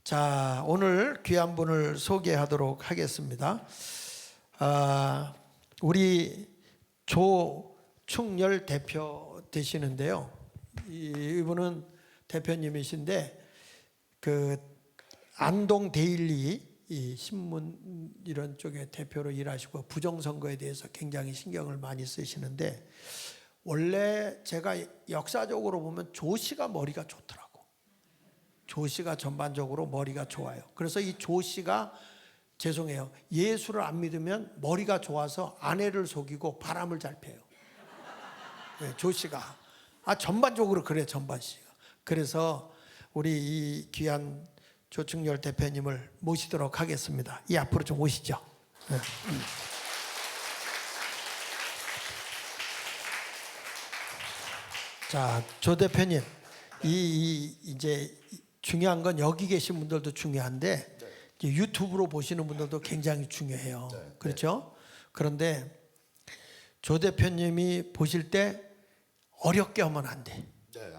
자, 오늘 귀한 분을 소개하도록 하겠습니다. 우리 조충렬 대표 되시는데요. 이분은 대표님이신데 그 안동 데일리 이 신문 이런 쪽에 대표로 일하시고 부정선거에 대해서 굉장히 신경을 많이 쓰시는데, 원래 제가 역사적으로 보면 조 씨가 머리가 좋더라고. 조 씨가 전반적으로 머리가 좋아요. 그래서 이 조 씨가, 죄송해요, 예수를 안 믿으면 머리가 좋아서 아내를 속이고 바람을 잘 펴요. 네, 조 씨가 전반적으로 그래. 전반 씨가. 그래서 우리 이 귀한 조충렬 대표님을 모시도록 하겠습니다. 이 앞으로 좀 오시죠. 네. 자, 조 대표님, 이제 중요한 건 여기 계신 분들도 중요한데 이제 유튜브로 보시는 분들도 굉장히 중요해요. 그렇죠? 그런데 조 대표님이 보실 때 어렵게 하면 안 돼.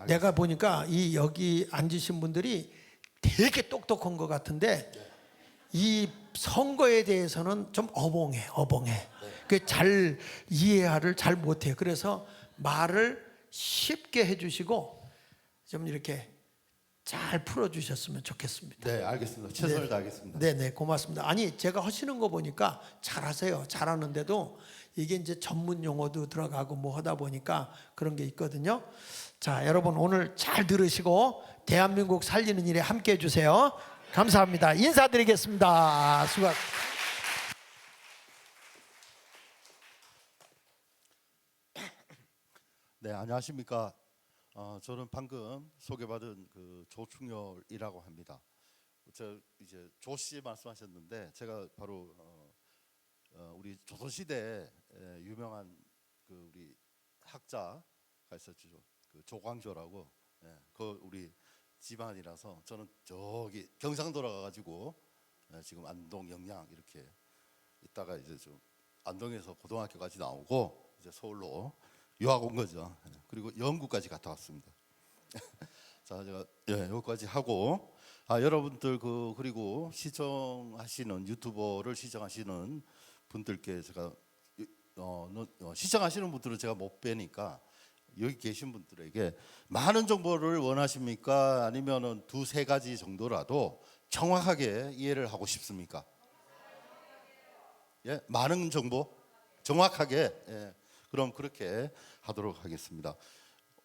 내가 보니까 이 여기 앉으신 분들이 되게 똑똑한 것 같은데 이 선거에 대해서는 좀 어벙해. 그 잘 이해를 잘 못해요. 그래서 말을 쉽게 해주시고 좀 이렇게 잘 풀어주셨으면 좋겠습니다. 네, 알겠습니다. 최선을 다하겠습니다. 네, 고맙습니다. 아니, 제가 하시는 거 보니까 잘하세요. 잘하는데도 이게 이제 전문 용어도 들어가고 뭐 하다 보니까 그런 게 있거든요. 자, 여러분 오늘 잘 들으시고 대한민국 살리는 일에 함께 해주세요. 감사합니다. 인사드리겠습니다. 네, 안녕하십니까. 저는 방금 소개받은 그 조충렬이라고 합니다. 저 이제 조 씨 말씀하셨는데 제가 바로 우리 조선시대 유명한 그 우리 학자가 있었죠. 그 조광조라고. 그 우리 집안이라서 저는 저기 경상도라 가지고 지금 안동 영양 이렇게 있다가 이제 좀 안동에서 고등학교까지 나오고 이제 서울로 유학 온 거죠. 그리고 영국까지 갔다 왔습니다. 자, 제가 여기까지 하고 여러분들 그리고 시청하시는 유튜버를 시청하시는 분들께 제가 시청하시는 분들은 제가 못 뵈니까 여기 계신 분들에게 많은 정보를 원하십니까? 아니면은 두세 가지 정도라도 정확하게 이해를 하고 싶습니까? 예, 많은 정보 정확하게. 그럼 그렇게 하도록 하겠습니다.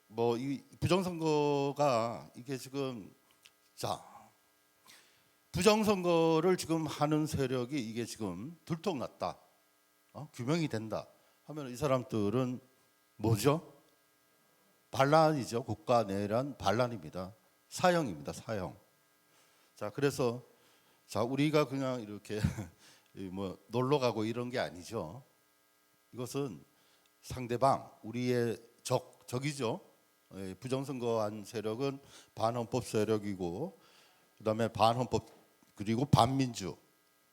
뭐 이 부정선거가 이게 지금 부정선거를 지금 하는 세력이 이게 지금 들통났다, 규명이 된다 하면 이 사람들은 뭐죠? 반란이죠. 국가 내란 반란입니다. 사형입니다. 사형. 자, 그래서 우리가 그냥 이렇게 뭐 놀러 가고 이런 게 아니죠. 이것은 상대방, 우리의 적이죠. 부정선거한 세력은 반헌법 세력이고, 그다음에 반헌법 그리고 반민주,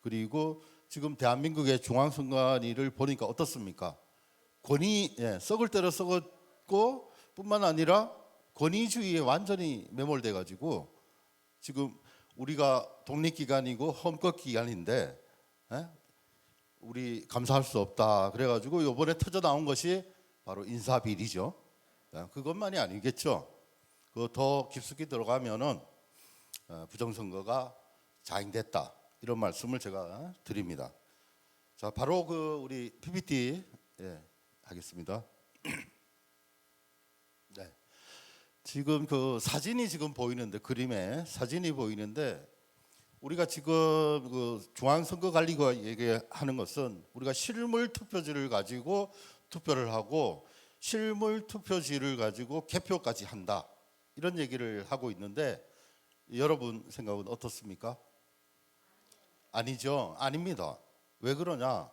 그리고 지금 대한민국의 중앙선관위를 보니까 어떻습니까? 권위 썩을 대로 썩었고 뿐만 아니라 권위주의에 완전히 매몰돼 가지고 지금 우리가 독립기관이고 헌법기관인데 우리 감사할 수 없다 그래가지고 이번에 터져 나온 것이 바로 인사비리죠. 그것만이 아니겠죠. 그 더 깊숙이 들어가면은 부정선거가 자행됐다 이런 말씀을 제가 드립니다. 자, 바로 우리 PPT 하겠습니다. 네, 지금 그 사진이 지금 보이는데, 그림에 사진이 보이는데, 우리가 지금 그 중앙선거관리가 얘기하는 것은 우리가 실물 투표지를 가지고 투표를 하고 실물 투표지를 가지고 개표까지 한다 이런 얘기를 하고 있는데, 여러분 생각은 어떻습니까? 아니죠. 아닙니다. 왜 그러냐?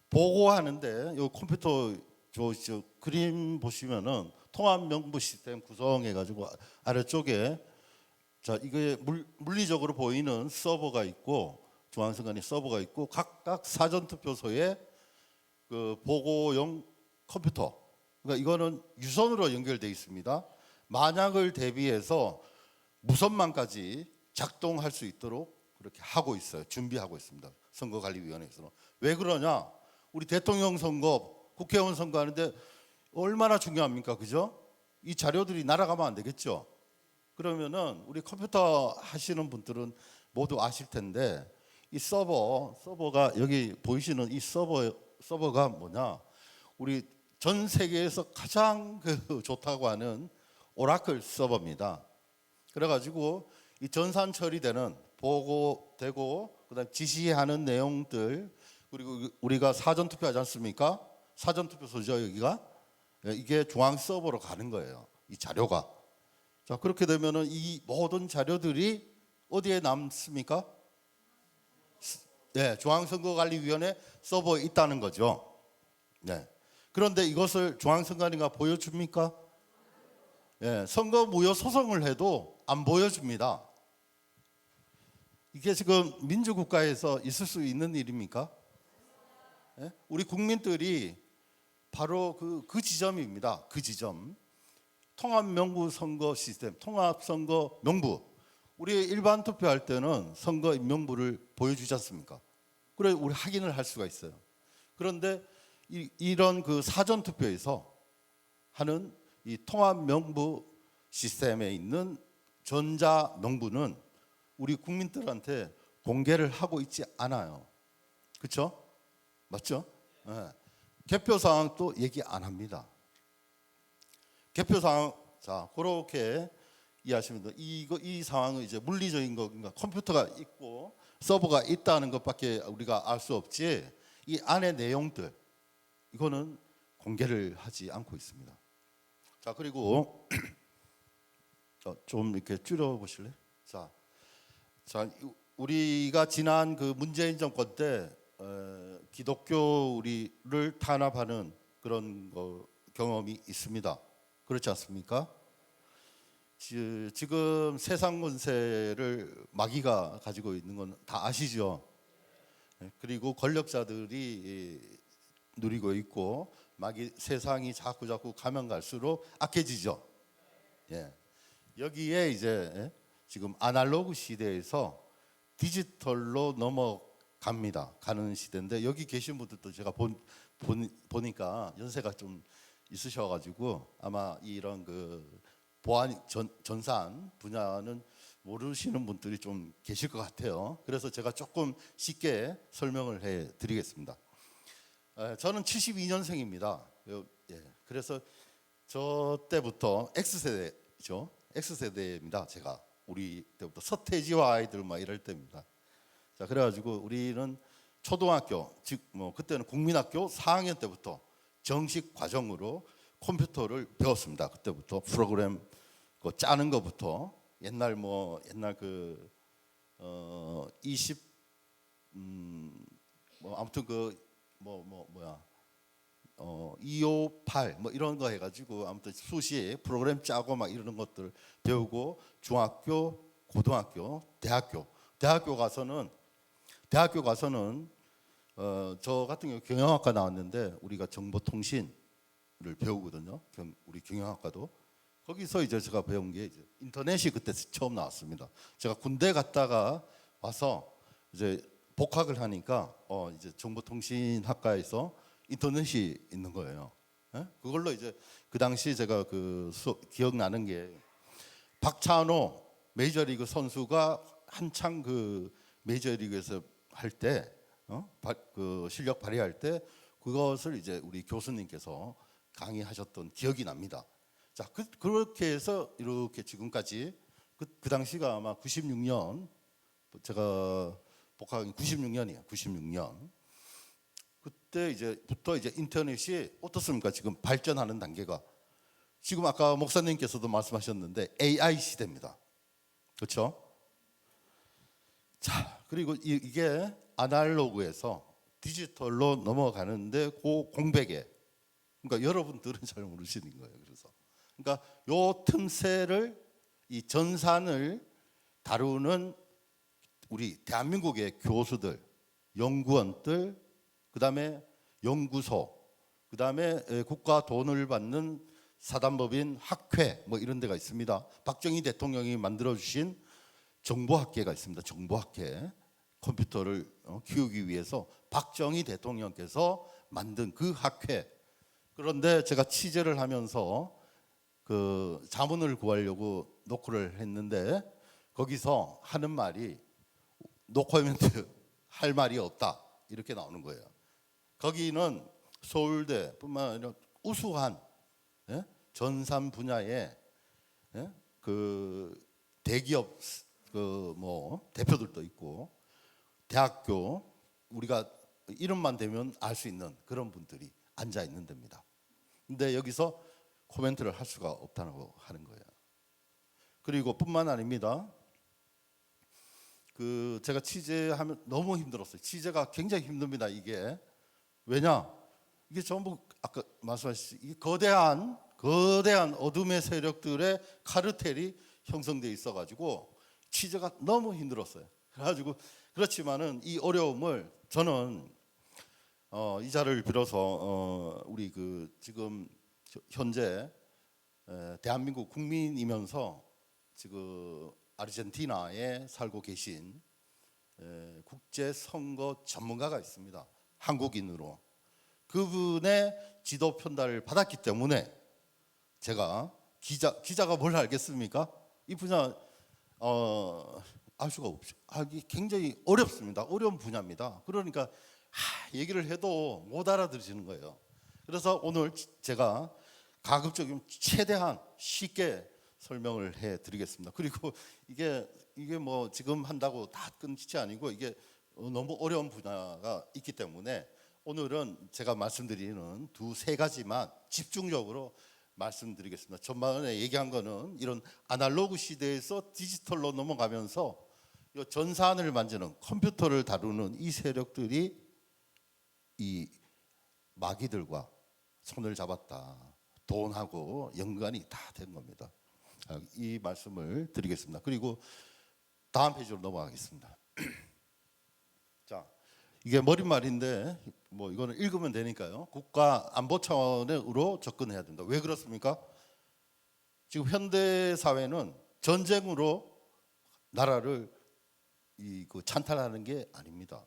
보고하는데 요 컴퓨터 저 그림 보시면은 통합 명부 시스템 구성해 가지고 아래쪽에 이게 물리적으로 보이는 서버가 있고, 중앙선관위 서버가 있고, 각각 사전투표소에 그 보고용 컴퓨터, 그러니까 이거는 유선으로 연결되어 있습니다. 만약을 대비해서 무선망까지 작동할 수 있도록 그렇게 하고 있어요. 준비하고 있습니다. 선거관리위원회에서는. 왜 그러냐? 우리 대통령 선거, 국회의원 선거하는데 얼마나 중요합니까? 그죠? 이 자료들이 날아가면 안 되겠죠? 그러면은 우리 컴퓨터 하시는 분들은 모두 아실 텐데 이 서버가 여기 보이시는 이 서버가 뭐냐? 우리 전 세계에서 가장 좋다고 하는 오라클 서버입니다. 그래가지고 이 전산 처리되는 보고되고 그다음 지시하는 내용들 그리고 우리가 사전 투표하지 않습니까? 사전 투표소죠 여기가. 이게 중앙 서버로 가는 거예요. 이 자료가. 자 그렇게 되면은 이 모든 자료들이 어디에 남습니까? 네, 중앙선거관리위원회 서버에 있다는 거죠. 네. 그런데 이것을 중앙선관위가 보여줍니까? 예, 선거 무효 소송을 해도 안 보여줍니다. 이게 지금 민주국가에서 있을 수 있는 일입니까? 예? 우리 국민들이 바로 그 지점입니다. 그 지점. 통합명부 선거 시스템, 통합선거 명부. 우리 일반 투표할 때는 선거 명부를 보여주지 않습니까? 그래 우리 확인을 할 수가 있어요. 그런데 이런 그 사전 투표에서 하는 이 통합 명부 시스템에 있는 전자 명부는 우리 국민들한테 공개를 하고 있지 않아요. 그렇죠? 맞죠? 네. 개표 사항도 얘기 안 합니다. 개표 사항 자 그렇게 이해하시면 돼요. 이 상황은 이제 물리적인 거 그러니까 컴퓨터가 있고 서버가 있다는 것밖에 우리가 알 수 없지 이 안의 내용들 이거는 공개를 하지 않고 있습니다. 자 그리고 좀 이렇게 줄여 보실래요? 자 우리가 지난 그 문재인 정권 때 기독교 우리를 탄압하는 그런 경험이 있습니다. 그렇지 않습니까? 지금 세상 권세를 마귀가 가지고 있는 건 다 아시죠? 그리고 권력자들이 누리고 있고 마귀 세상이 자꾸 가면 갈수록 악해지죠. 예. 여기에 이제 지금 아날로그 시대에서 디지털로 넘어갑니다. 가는 시대인데 여기 계신 분들도 제가 보니까 연세가 좀 있으셔가지고 아마 이런 그 보안 전산 분야는 모르시는 분들이 좀 계실 것 같아요. 그래서 제가 조금 쉽게 설명을 해드리겠습니다. 저는 72년생입니다. 그래서 저 때부터 X세대죠. X세대입니다. 제가 우리 때부터 서태지와 아이들 막 이럴 때입니다. 자 그래가지고 우리는 초등학교 즉 뭐 그때는 국민학교 4학년 때부터 정식 과정으로 컴퓨터를 배웠습니다. 그때부터 프로그램 짜는 것부터 옛날 그 아무튼 258 뭐 이런 거 해가지고 아무튼 수시 프로그램 짜고 막 이러는 것들 배우고 중학교, 고등학교, 대학교 가서는 저 같은 경우 경영학과 나왔는데 우리가 정보통신을 배우거든요. 우리 경영학과도 거기서 이제 제가 배운 게 이제 인터넷이 그때 처음 나왔습니다. 제가 군대 갔다가 와서 이제 복학을 하니까 이제 정보통신학과에서 인터넷이 있는 거예요. 그걸로 이제 그 당시 제가 그 기억나는 게 박찬호 메이저리그 선수가 한창 그 메이저리그에서 할 때 그 실력 발휘할 때 그것을 이제 우리 교수님께서 강의하셨던 기억이 납니다. 자, 그렇게 해서 이렇게 지금까지 그 당시가 아마 96년 제가 복학한 96년이에요. 96년. 그때 이제부터 이제 인터넷이 어떻습니까? 지금 발전하는 단계가 지금 아까 목사님께서도 말씀하셨는데 AI 시대입니다. 그렇죠? 자, 그리고 이게 아날로그에서 디지털로 넘어가는데 그 공백에 그러니까 여러분들은 잘 모르시는 거예요. 그래서 그러니까 요 틈새를 이 전산을 다루는 우리 대한민국의 교수들, 연구원들, 그다음에 연구소, 그다음에 국가 돈을 받는 사단법인 학회 뭐 이런 데가 있습니다. 박정희 대통령이 만들어 주신 정보학계가 있습니다. 정보학계. 컴퓨터를 키우기 위해서 박정희 대통령께서 만든 그 학회. 그런데 제가 취재를 하면서 그 자문을 구하려고 노크를 했는데 거기서 하는 말이 노 코멘트 할 말이 없다 이렇게 나오는 거예요. 거기는 서울대뿐만 아니라 우수한 전산 분야의 그 대기업 그 뭐 대표들도 있고 대학교 우리가 이름만 대면 알 수 있는 그런 분들이 앉아 있는 데입니다. 근데 여기서 코멘트를 할 수가 없다고 하는 거예요. 그리고 뿐만 아닙니다. 그 제가 취재하면 너무 힘들었어요. 취재가 굉장히 힘듭니다. 이게 왜냐? 이게 전부 아까 말씀하셨듯이 이 거대한 어둠의 세력들의 카르텔이 형성돼 있어가지고 취재가 너무 힘들었어요. 그래가지고 그렇지만은 이 어려움을 저는 이 자리를 빌어서 우리 그 지금 현재 대한민국 국민이면서 지금 아르헨티나에 살고 계신 국제 선거 전문가가 있습니다. 한국인으로. 그분의 지도 편달을 받았기 때문에 제가 기자가 뭘 알겠습니까? 이 분야 알 수가 없죠. 하기 굉장히 어렵습니다. 어려운 분야입니다. 그러니까 얘기를 해도 못 알아들으시는 거예요. 그래서 오늘 제가 가급적이면 최대한 쉽게 설명을 해드리겠습니다. 그리고 이게 뭐 지금 한다고 다 끝이 아니고 이게 너무 어려운 분야가 있기 때문에 오늘은 제가 말씀드리는 두세 가지만 집중적으로 말씀드리겠습니다. 전반에 얘기한 거는 이런 아날로그 시대에서 디지털로 넘어가면서 이 전산을 만지는 컴퓨터를 다루는 이 세력들이 이 마귀들과 손을 잡았다. 돈하고 연관이 다 된 겁니다. 이 말씀을 드리겠습니다. 그리고 다음 페이지로 넘어가겠습니다. 자, 이게 머릿말인데 뭐 이거는 읽으면 되니까요. 국가 안보 차원으로 접근해야 된다. 왜 그렇습니까? 지금 현대 사회는 전쟁으로 나라를 그 찬탈하는 게 아닙니다.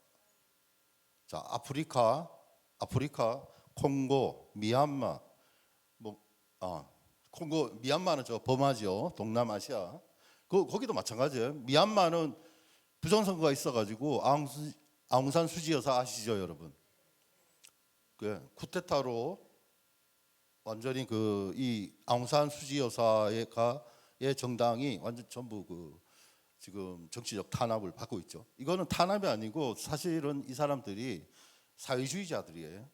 자, 아프리카, 콩고, 미얀마, 콩고, 미얀마는 저 버마죠, 동남아시아. 거기도 마찬가지예요. 미얀마는 부정선거가 있어가지고 아웅산 수지 여사 아시죠, 여러분? 그 쿠데타로 완전히 이 아웅산 수지 여사의 정당이 완전 전부 지금 정치적 탄압을 받고 있죠. 이거는 탄압이 아니고 사실은 이 사람들이 사회주의자들이에요.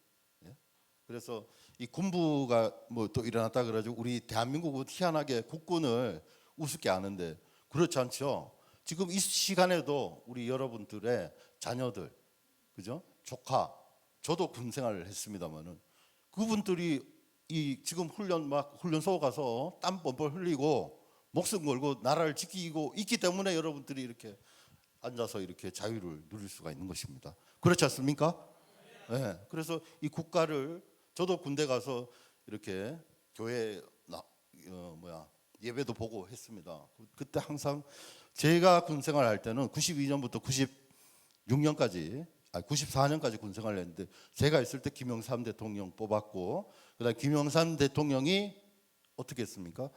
예? 그래서 이 군부가 뭐 또 일어났다 그래가지고 우리 대한민국은 희한하게 국군을 우습게 아는데 그렇지 않죠. 지금 이 시간에도 우리 여러분들의 자녀들, 그죠? 조카, 저도 군 생활을 했습니다만은 그분들이 이 지금 훈련소 가서 땀 뻘뻘 흘리고 목숨 걸고 나라를 지키고 있기 때문에 여러분들이 이렇게 앉아서 이렇게 자유를 누릴 수가 있는 것입니다. 그렇지 않습니까? 네. 그래서 이 국가를 저도 군대 가서 이렇게 교회 예배도 보고 했습니다. 그때 항상 제가 군 생활할 때는 92년부터 94년까지 군 생활을 했는데 제가 있을 때 김영삼 대통령 뽑았고 그다음 김영삼 대통령이 어떻게 했습니까?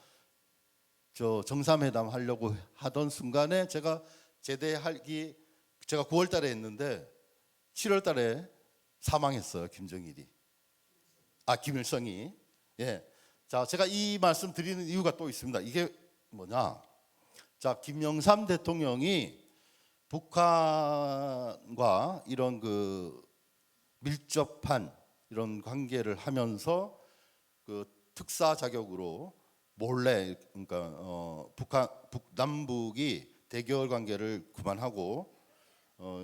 저 정상회담 하려고 하던 순간에 제가 제대하기 제가 9월 달에 했는데 7월 달에 사망했어요. 김일성이. 예. 자, 제가 이 말씀 드리는 이유가 또 있습니다. 이게 뭐냐? 자, 김영삼 대통령이 북한과 이런 밀접한 이런 관계를 하면서 특사 자격으로 몰래 그러니까 북남북이 대결 관계를 그만하고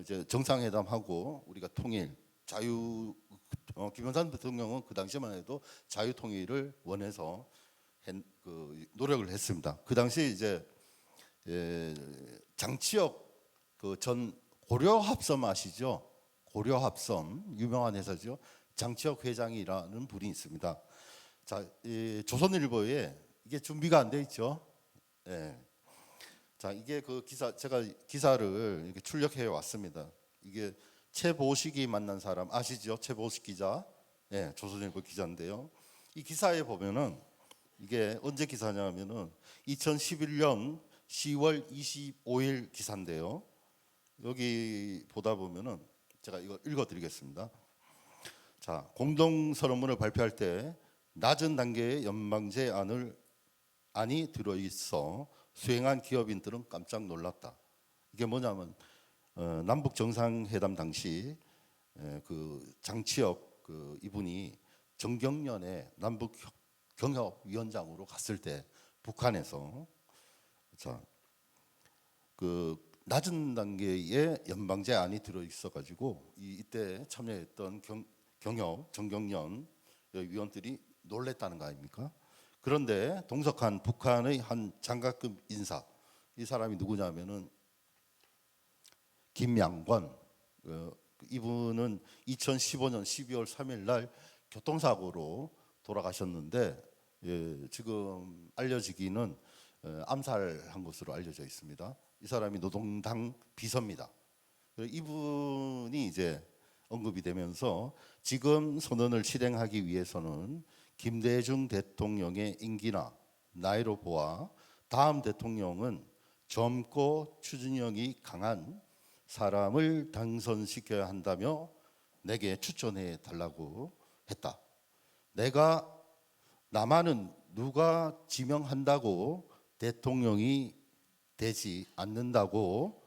이제 정상회담하고 우리가 통일 김영삼 대통령은 그 당시만 해도 자유 통일을 원해서 노력을 했습니다. 그 당시 이제 장치혁 전 고려합섬 아시죠? 고려합섬 유명한 회사죠. 장치혁 회장이라는 분이 있습니다. 자, 이 조선일보에 이게 준비가 안 돼 있죠. 예. 자, 이게 그 기사, 제가 기사를 이렇게 출력해 왔습니다. 이게 최보식이 만난 사람 아시죠? 최보식 기자, 예, 조선일보 기자인데요. 이 기사에 보면은 이게 언제 기사냐면은 2011년 10월 25일 기사인데요. 여기 보다 보면은 제가 이거 읽어드리겠습니다. 자, 공동 선언문을 발표할 때 낮은 단계의 연방제 안이 들어있어 수행한 기업인들은 깜짝 놀랐다. 이게 뭐냐면 남북 정상회담 당시 그 장치혁 그 이분이 정경련에 남북 경협위원장으로 갔을 때 북한에서 자, 그 낮은 단계의 연방제 안이 들어 있어 가지고 이때 참여했던 정경련 위원들이 놀랬다는 거 아닙니까? 그런데 동석한 북한의 한 장관급 인사, 이 사람이 누구냐면은 김양권. 이분은 2015년 12월 3일 날 교통사고로 돌아가셨는데 지금 알려지기는 암살한 것으로 알려져 있습니다. 이 사람이 노동당 비서입니다. 이분이 이제 언급이 되면서 지금 선언을 실행하기 위해서는 김대중 대통령의 임기나 나이로 보아 다음 대통령은 젊고 추진력이 강한 사람을 당선시켜야 한다며 내게 추천해 달라고 했다. 내가 남한은 누가 지명한다고 대통령이 되지 않는다고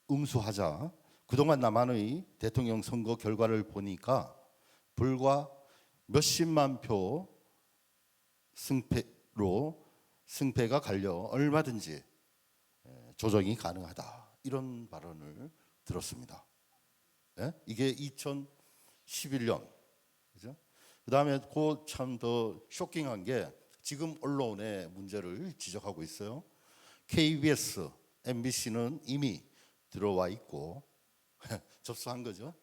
응수하자 그동안 남한의 대통령 선거 결과를 보니까 불과 몇십만 표 승패가 갈려 얼마든지 조정이 가능하다. 이런 발언을 들었습니다. 예? 이게 2011년. 그죠? 그다음에 그 참 더 쇼킹한 게 지금 언론의 문제를 지적하고 있어요. KBS, MBC는 이미 들어와 있고 접수한 거죠.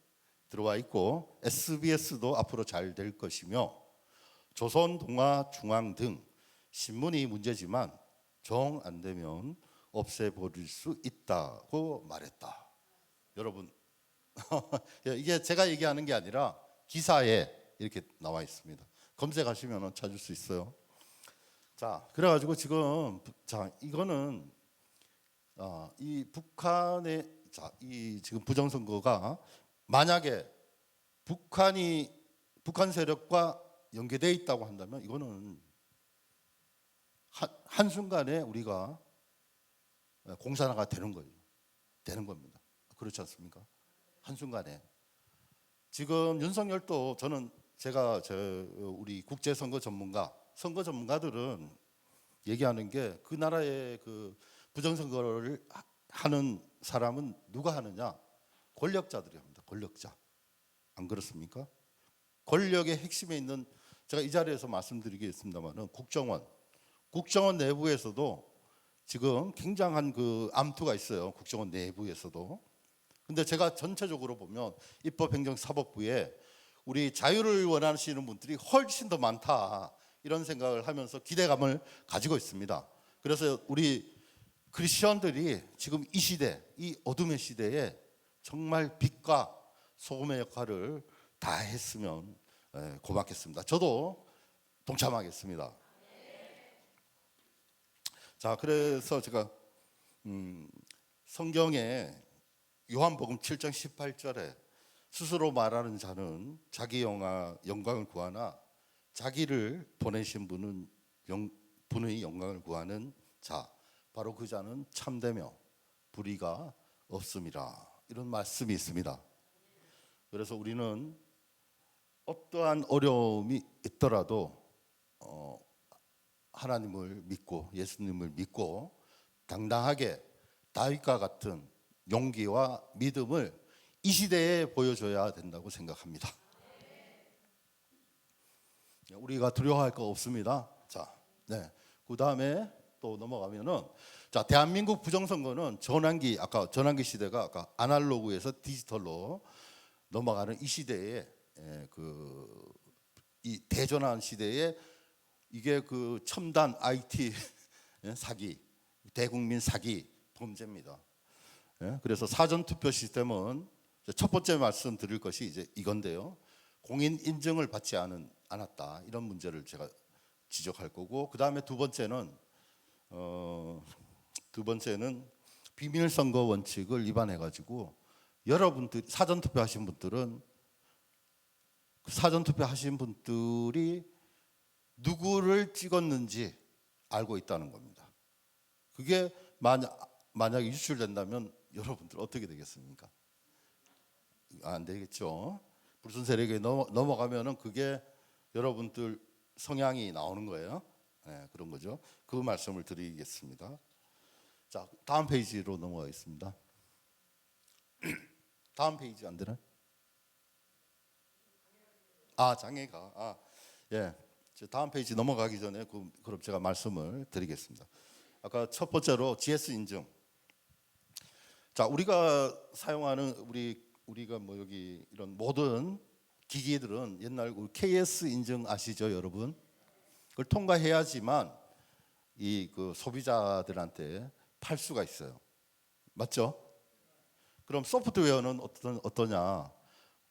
들어와 있고 SBS도 앞으로 잘 될 것이며 조선동아중앙 등 신문이 문제지만 정 안 되면 없애버릴 수 있다고 말했다. 여러분 이게 제가 얘기하는 게 아니라 기사에 이렇게 나와 있습니다. 검색하시면 찾을 수 있어요. 자, 그래가지고 지금 자 이거는 이 북한의 이 지금 부정선거가 만약에 북한 세력과 연계되어 있다고 한다면 이거는 한순간에 우리가 공산화가 되는 거예요. 되는 겁니다. 그렇지 않습니까? 한순간에. 지금 윤석열도 제가 우리 국제선거 선거 전문가들은 얘기하는 게 그 나라의 그 부정선거를 하는 사람은 누가 하느냐? 권력자들이 합니다. 권력자. 안 그렇습니까? 권력의 핵심에 있는 제가 이 자리에서 말씀드리겠습니다만은 국정원 내부에서도 지금 굉장한 그 암투가 있어요. 국정원 내부에서도. 근데 제가 전체적으로 보면 입법행정사법부에 우리 자유를 원하시는 분들이 훨씬 더 많다. 이런 생각을 하면서 기대감을 가지고 있습니다. 그래서 우리 크리스천들이 지금 이 시대, 이 어둠의 시대에 정말 빛과 소금의 역할을 다 했으면 고맙겠습니다. 저도 동참하겠습니다. 자, 그래서 제가 성경에 요한복음 7장 18절에 스스로 말하는 자는 자기 영광을 구하나 자기를 보내신 분의 영광을 구하는 자, 바로 그 자는 참되며 불의가 없음이라. 이런 말씀이 있습니다. 그래서 우리는 어떠한 어려움이 있더라도 하나님을 믿고 예수님을 믿고 당당하게 다윗과 같은 용기와 믿음을 이 시대에 보여줘야 된다고 생각합니다. 우리가 두려워할 거 없습니다. 자, 네. 그 다음에 또 넘어가면은 자, 대한민국 부정선거는 아까 전환기 시대가 아까 아날로그에서 디지털로 넘어가는 이 시대에 이 대전환 시대에 이게 그 첨단 IT 사기 대국민 사기 범죄입니다. 예? 그래서 사전 투표 시스템은 첫 번째 말씀드릴 것이 이제 이건데요. 공인 인증을 받지 않았다 이런 문제를 제가 지적할 거고, 그 다음에 두 번째는 비밀 선거 원칙을 위반해가지고 여러분들 사전 투표하신 분들은 사전 투표하신 분들이 누구를 찍었는지 알고 있다는 겁니다. 그게 만약에 유출된다면 여러분들 어떻게 되겠습니까? 안 되겠죠. 불순 세력에 넘어가면은 그게 여러분들 성향이 나오는 거예요. 네, 그런 거죠. 그 말씀을 드리겠습니다. 자, 다음 페이지로 넘어가겠습니다. 다음 페이지 안 되나? 장애가. 예. 다음 페이지 넘어가기 전에 그럼 제가 말씀을 드리겠습니다. 아까 첫 번째로 GS 인증. 자, 우리가 사용하는 우리가 뭐 여기 이런 모든 기기들은 옛날 KS 인증 아시죠, 여러분? 그걸 통과해야지만 이 그 소비자들한테 팔 수가 있어요. 맞죠? 그럼 소프트웨어는 어떠냐?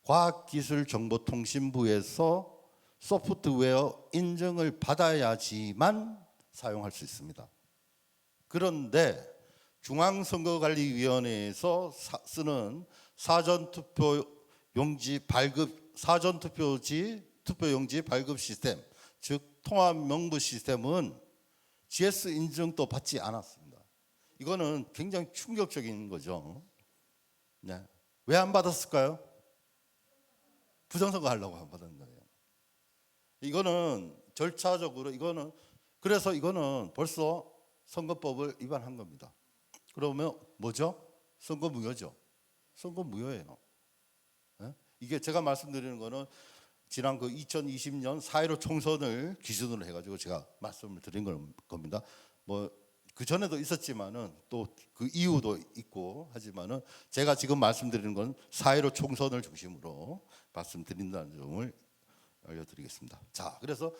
과학기술정보통신부에서 소프트웨어 인증을 받아야지만 사용할 수 있습니다. 그런데 중앙선거관리위원회에서 쓰는 사전투표용지 발급 시스템, 즉 통합명부 시스템은 GS 인증도 받지 않았습니다. 이거는 굉장히 충격적인 거죠. 네. 왜 안 받았을까요? 부정선거 하려고 안 받은 거예요. 이거는 절차적으로 그래서 이거는 벌써 선거법을 위반한 겁니다. 그러면 뭐죠? 선거무효죠. 선거무효예요. 네? 이게 제가 말씀드리는 거는 지난 그 2020년 4.15 총선을 기준으로 해가지고 제가 말씀을 드린 겁니다. 뭐 그 전에도 있었지만은 또 그 이유도 있고 하지만은 제가 지금 말씀드리는 건 4.15 총선을 중심으로 말씀드린다는 점을 알려드리겠습니다. 자, 그래서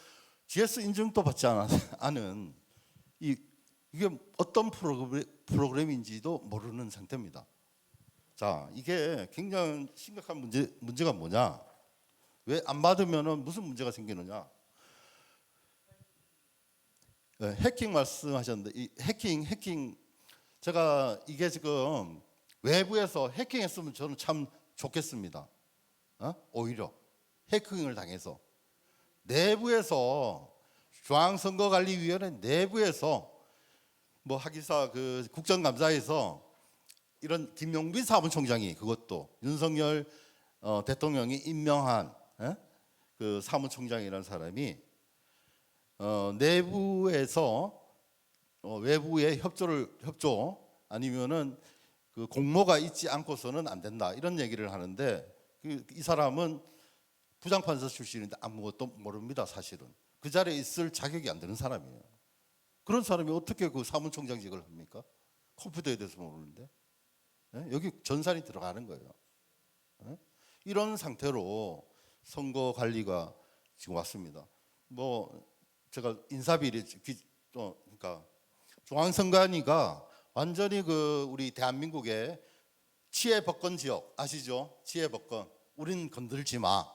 GS 인증도 받지 않은 이게 어떤 프로그램인지도 모르는 상태입니다. 자, 이게 굉장히 심각한 문제가 뭐냐? 왜 안 받으면은 무슨 문제가 생기느냐? 네, 해킹 말씀하셨는데 이 해킹 제가 이게 지금 외부에서 해킹했으면 저는 참 좋겠습니다. 오히려 해킹을 당해서 내부에서 중앙선거관리위원회 내부에서 뭐 하기사 그 국정감사에서 이런 김용빈 사무총장이 그것도 윤석열 대통령이 임명한 그 사무총장이라는 사람이 내부에서 외부의 협조 아니면은 그 공모가 있지 않고서는 안 된다 이런 얘기를 하는데 이 사람은 부장판사 출신인데 아무것도 모릅니다. 사실은 그 자리에 있을 자격이 안 되는 사람이에요. 그런 사람이 어떻게 그 사무총장직을 합니까? 컴퓨터에 대해서 모르는데 여기 전산이 들어가는 거예요. 이런 상태로 선거 관리가 지금 왔습니다. 뭐 제가 인사비리 그러니까 중앙선관위가 완전히 그 우리 대한민국의 치해법권 지역 아시죠? 치해법권 우린 건들지 마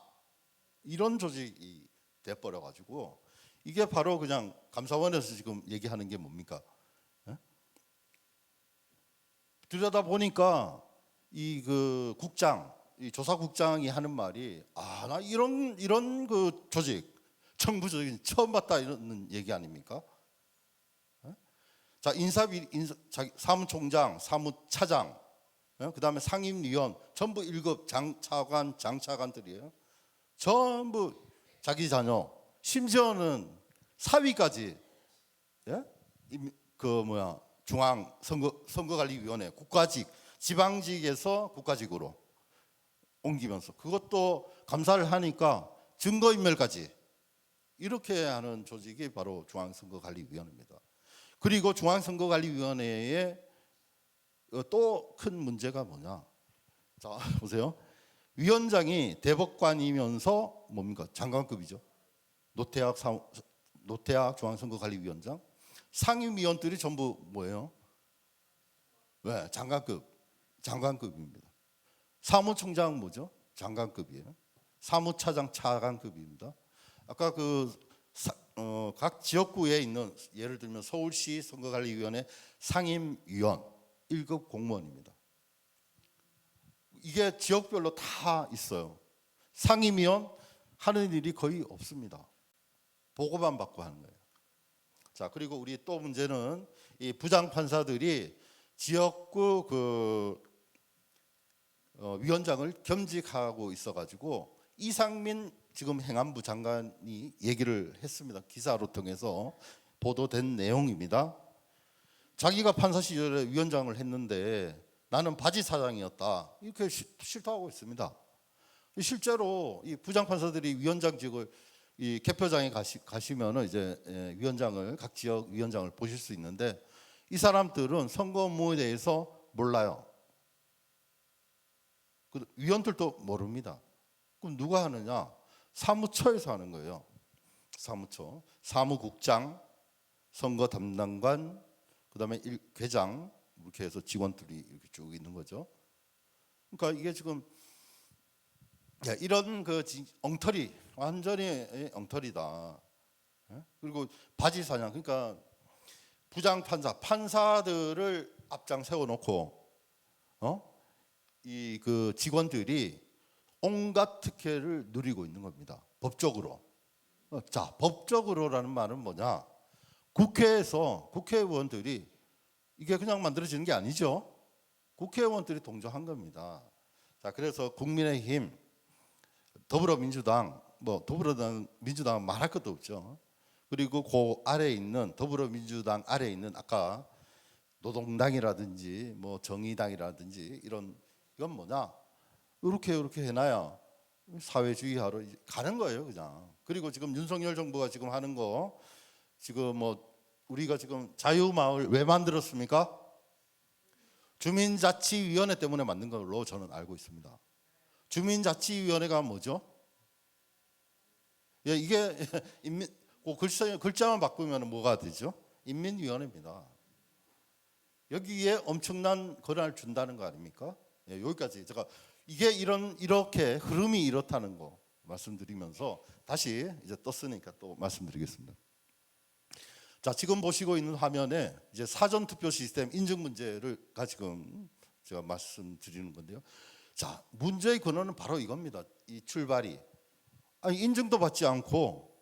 이런 조직이 돼버려 가지고 이게 바로 그냥 감사원에서 지금 얘기하는 게 뭡니까? 들여다 보니까 이 그 이 조사국장이 하는 말이 나 이런 그 조직 정부적인 처음 봤다 이런 얘기 아닙니까? 자, 사무총장, 사무차장, 그다음에 상임위원 전부 1급 장차관들이에요. 전부 자기 자녀, 심지어는 사위까지 중앙선거관리위원회 국가직, 지방직에서 국가직으로 옮기면서 그것도 감사를 하니까 증거인멸까지 이렇게 하는 조직이 바로 중앙선거관리위원회입니다. 그리고 중앙선거관리위원회에 또 큰 문제가 뭐냐? 자, 보세요. 위원장이 대법관이면서 뭡니까? 장관급이죠. 노태학 중앙선거관리위원장. 상임위원들이 전부 뭐예요? 왜? 장관급입니다. 사무총장 뭐죠? 장관급이에요. 사무차장 차관급입니다. 아까 각 지역구에 있는 예를 들면 서울시 선거관리위원회 상임위원 1급 공무원입니다. 이게 지역별로 다 있어요. 상임위원 하는 일이 거의 없습니다. 보고만 받고 하는 거예요. 자, 그리고 우리 또 문제는 이 부장판사들이 지역구 위원장을 겸직하고 있어가지고 이상민 지금 행안부 장관이 얘기를 했습니다. 기사로 통해서 보도된 내용입니다. 자기가 판사 시절에 위원장을 했는데 나는 바지 사장이었다, 이렇게 실토하고 있습니다. 실제로 이 부장판사들이 위원장직을 이 개표장에 가시면은 이제 위원장을, 각 지역 위원장을 보실 수 있는데 이 사람들은 선거 업무에 대해서 몰라요. 위원들도 모릅니다. 그럼 누가 하느냐? 사무처에서 하는 거예요. 사무처, 사무국장, 선거 담당관, 그다음에 괴장, 이렇게 해서 직원들이 이렇게 쭉 있는 거죠. 그러니까 이게 지금 이런 엉터리, 완전히 엉터리다. 그리고 바지 사냥, 그러니까 부장 판사들을 앞장 세워놓고 이 직원들이 온갖 특혜를 누리고 있는 겁니다. 법적으로. 자, 법적으로라는 말은 뭐냐? 국회에서 국회의원들이, 이게 그냥 만들어지는 게 아니죠. 국회의원들이 동조한 겁니다. 자, 그래서 국민의힘, 더불어민주당, 민주당은 말할 것도 없죠. 그리고 그 아래에 있는 더불어민주당 아래에 있는 아까 노동당이라든지 정의당이라든지 이건 뭐냐? 이렇게 해놔야 사회주의하러 가는 거예요, 그냥. 그리고 지금 윤석열 정부가 지금 하는 거, 지금 우리가 지금 자유마을 왜 만들었습니까? 주민자치위원회 때문에 만든 걸로 저는 알고 있습니다. 주민자치위원회가 뭐죠? 이게 글자만 바꾸면 뭐가 되죠? 인민위원회입니다. 여기에 엄청난 권한을 준다는 거 아닙니까? 여기까지 제가 이렇게 흐름이 이렇다는 거 말씀드리면서 다시 이제 떴으니까 또 말씀드리겠습니다. 자, 지금 보시고 있는 화면에 이제 사전 투표 시스템 인증 문제를 지금 제가 말씀드리는 건데요. 자, 문제의 근원은 바로 이겁니다. 이 출발이 인증도 받지 않고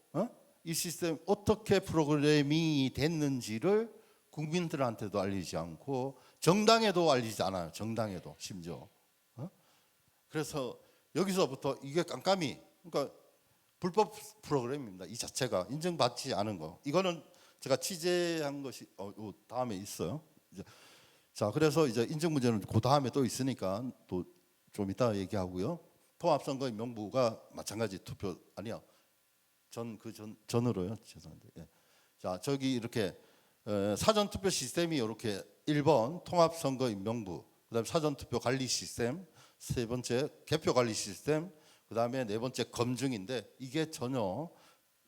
이 시스템 어떻게 프로그래밍이 됐는지를 국민들한테도 알리지 않고 정당에도 알리지 않아요. 정당에도 심지어. 그래서 여기서부터 이게 깜깜이, 그러니까 불법 프로그램입니다. 이 자체가 인정받지 않은 거. 이거는 제가 취재한 것이 다음에 있어요. 자, 그래서 이제 인증 문제는 그 다음에 또 있으니까 또 좀 이따 얘기하고요. 통합선거인명부가 마찬가지 투표 아니요. 전으로요. 죄송한데. 예. 자, 저기 이렇게 사전 투표 시스템이 이렇게 1번 통합선거인명부, 그다음에 사전 투표 관리 시스템, 세 번째 개표 관리 시스템, 그다음에 네 번째 검증인데 이게 전혀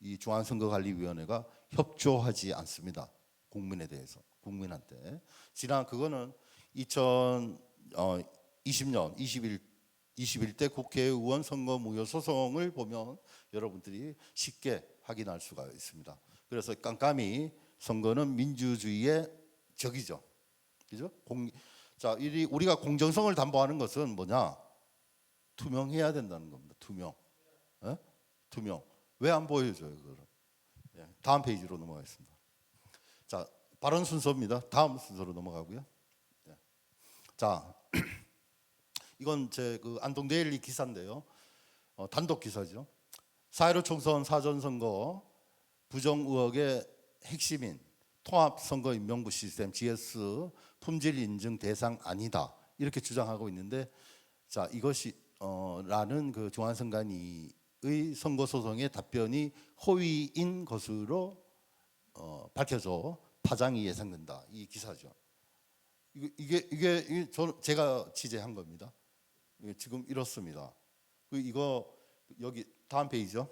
이 중앙선거관리위원회가 협조하지 않습니다. 국민에 대해서, 국민한테. 지난 그거는 2020년 21대 국회의원 선거 무효 소송을 보면 여러분들이 쉽게 확인할 수가 있습니다. 그래서 깜깜이 선거는 민주주의의 적이죠. 그죠? 자, 우리가 공정성을 담보하는 것은 뭐냐? 투명해야 된다는 겁니다. 투명. 투명. 왜 안 보여줘요, 그거를? 다음 페이지로 넘어가겠습니다. 자, 발언 순서입니다. 다음 순서로 넘어가고요. 자, 이건 제 안동데일리 기사인데요. 단독 기사죠. 4.15 총선 사전선거 부정 의혹의 핵심인 통합선거인명부 시스템 GS 품질 인증 대상 아니다, 이렇게 주장하고 있는데, 자, 이것이 라는 중앙선관위의 선거소송의 답변이 허위인 것으로 밝혀져 파장이 예상된다, 이 기사죠. 이게 제가 취재한 겁니다. 지금 이렇습니다. 이거 여기 다음 페이지죠.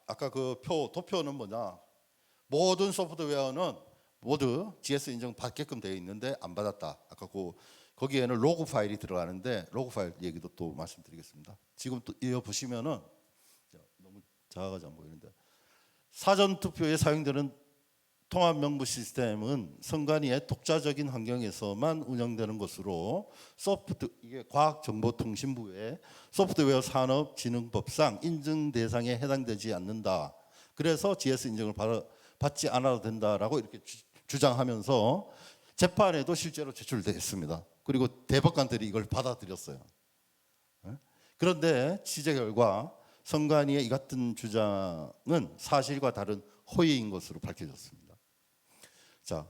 아까 도표는 뭐냐? 모든 소프트웨어는 모두 GS 인증 받게끔 되어 있는데 안 받았다. 아까 거기에는 로그 파일이 들어가는데 로그 파일 얘기도 또 말씀드리겠습니다. 지금 또 이어 보시면은 너무 작아가지고 안 보이는데 사전 투표에 사용되는 통합 명부 시스템은 선관위의 독자적인 환경에서만 운영되는 것으로 이게 과학정보통신부의 소프트웨어 산업진흥법상 인증 대상에 해당되지 않는다. 그래서 GS 인증을 받지 않아도 된다라고 이렇게 주장하면서 재판에도 실제로 제출됐습니다. 그리고 대법관들이 이걸 받아들였어요. 그런데 취재 결과 선관위의 이 같은 주장은 사실과 다른 허위인 것으로 밝혀졌습니다. 자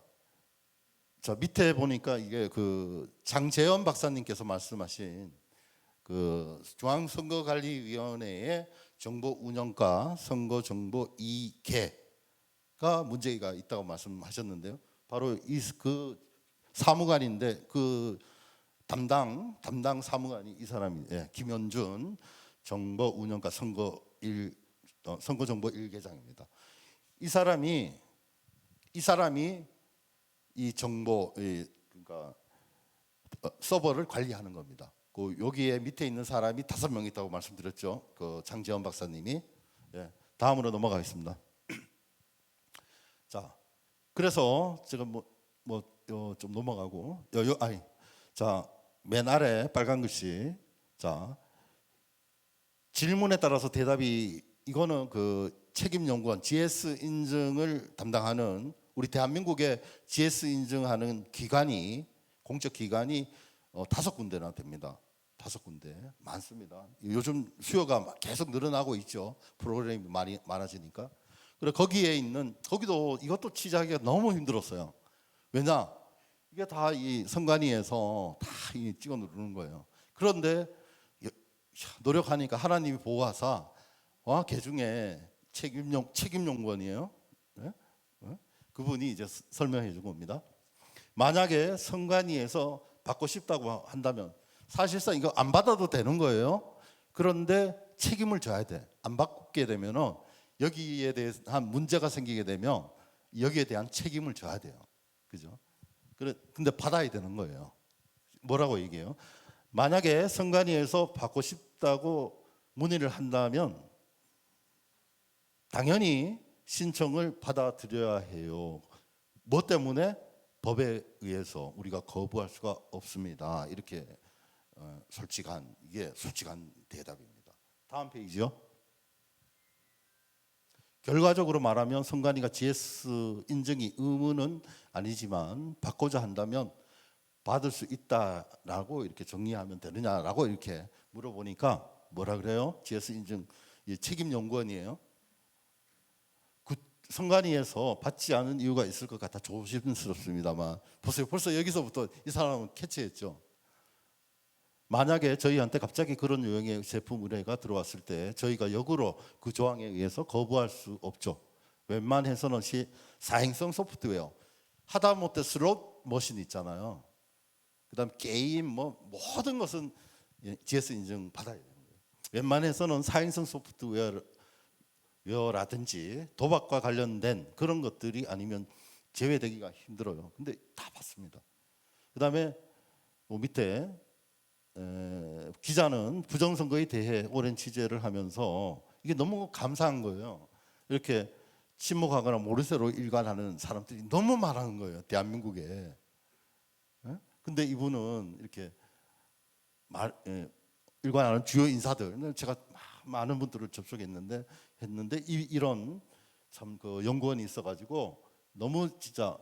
밑에 보니까 이게 그 장재현 박사님께서 말씀하신 그 중앙선거관리위원회의 정보 운영과 선거정보 2개가 문제가 있다고 말씀하셨는데요. 바로 그 사무관인데 그 담당 사무관이 이 사람이 김현준 정보운영과 선거정보 1계장입니다. 이 사람이 이 정보 그러니까 서버를 관리하는 겁니다. 그 여기에 밑에 있는 사람이 5명 있다고 말씀드렸죠. 그 장재원 박사님이. 다음으로 넘어가겠습니다. 자, 그래서 지금 좀 넘어가고 맨 아래 빨간 글씨. 자, 질문에 따라서 대답이 이거는 그 책임연구원 GS 인증을 담당하는 우리 대한민국의 GS 인증하는 기관이 공적 기관이 5군데나 됩니다. 5군데 많습니다. 요즘 수요가 계속 늘어나고 있죠. 프로그램이 많아지니까. 그래 거기에 있는 이것도 취재하기가 너무 힘들었어요. 왜냐 이게 다 이 선관위에서 다 찍어 누르는 거예요. 그런데 노력하니까 하나님이 보호하사 걔 중에 책임연구원이에요. 그분이 이제 설명해 준 겁니다. 만약에 선관위에서 받고 싶다고 한다면 사실상 이거 안 받아도 되는 거예요. 그런데 책임을 져야 돼. 안 받게 되면은 여기에 대한 문제가 생기게 되면 여기에 대한 책임을 져야 돼요. 그죠? 근데 받아야 되는 거예요. 뭐라고 얘기해요? 만약에 선관위에서 받고 싶다고 문의를 한다면 당연히 신청을 받아들여야 해요. 뭐 때문에? 법에 의해서 우리가 거부할 수가 없습니다. 이렇게 솔직한 대답입니다. 다음 페이지요. 결과적으로 말하면 선관위가 GS 인증이 의무는 아니지만 받고자 한다면 받을 수 있다라고 이렇게 정리하면 되느냐라고 이렇게 물어보니까 뭐라 그래요? GS 인증 책임연구원이에요. 선관위에서 받지 않은 이유가 있을 것 같아 조심스럽습니다만 보세요. 벌써 여기서부터 이 사람은 캐치했죠. 만약에 저희한테 갑자기 그런 유형의 제품 의뢰가 들어왔을 때 저희가 역으로 그 조항에 의해서 거부할 수 없죠. 웬만해서는 사행성 소프트웨어 하다못해 슬롯 머신 있잖아요. 그다음 게임 모든 것은 GS 인증 받아야 되는 거예요. 웬만해서는 사행성 소프트웨어라든지 도박과 관련된 그런 것들이 아니면 제외되기가 힘들어요. 근데 다 받습니다. 그다음에 밑에 기자는 부정선거에 대해 오랜 취재를 하면서 이게 너무 감사한 거예요. 이렇게 침묵하거나 모르쇠로 일관하는 사람들이 너무 많은 거예요. 대한민국에. 근데 이분은 이렇게 일관하는 주요 인사들 제가 많은 분들을 접촉했는데 이런 참 그 연구원이 있어가지고 너무 진짜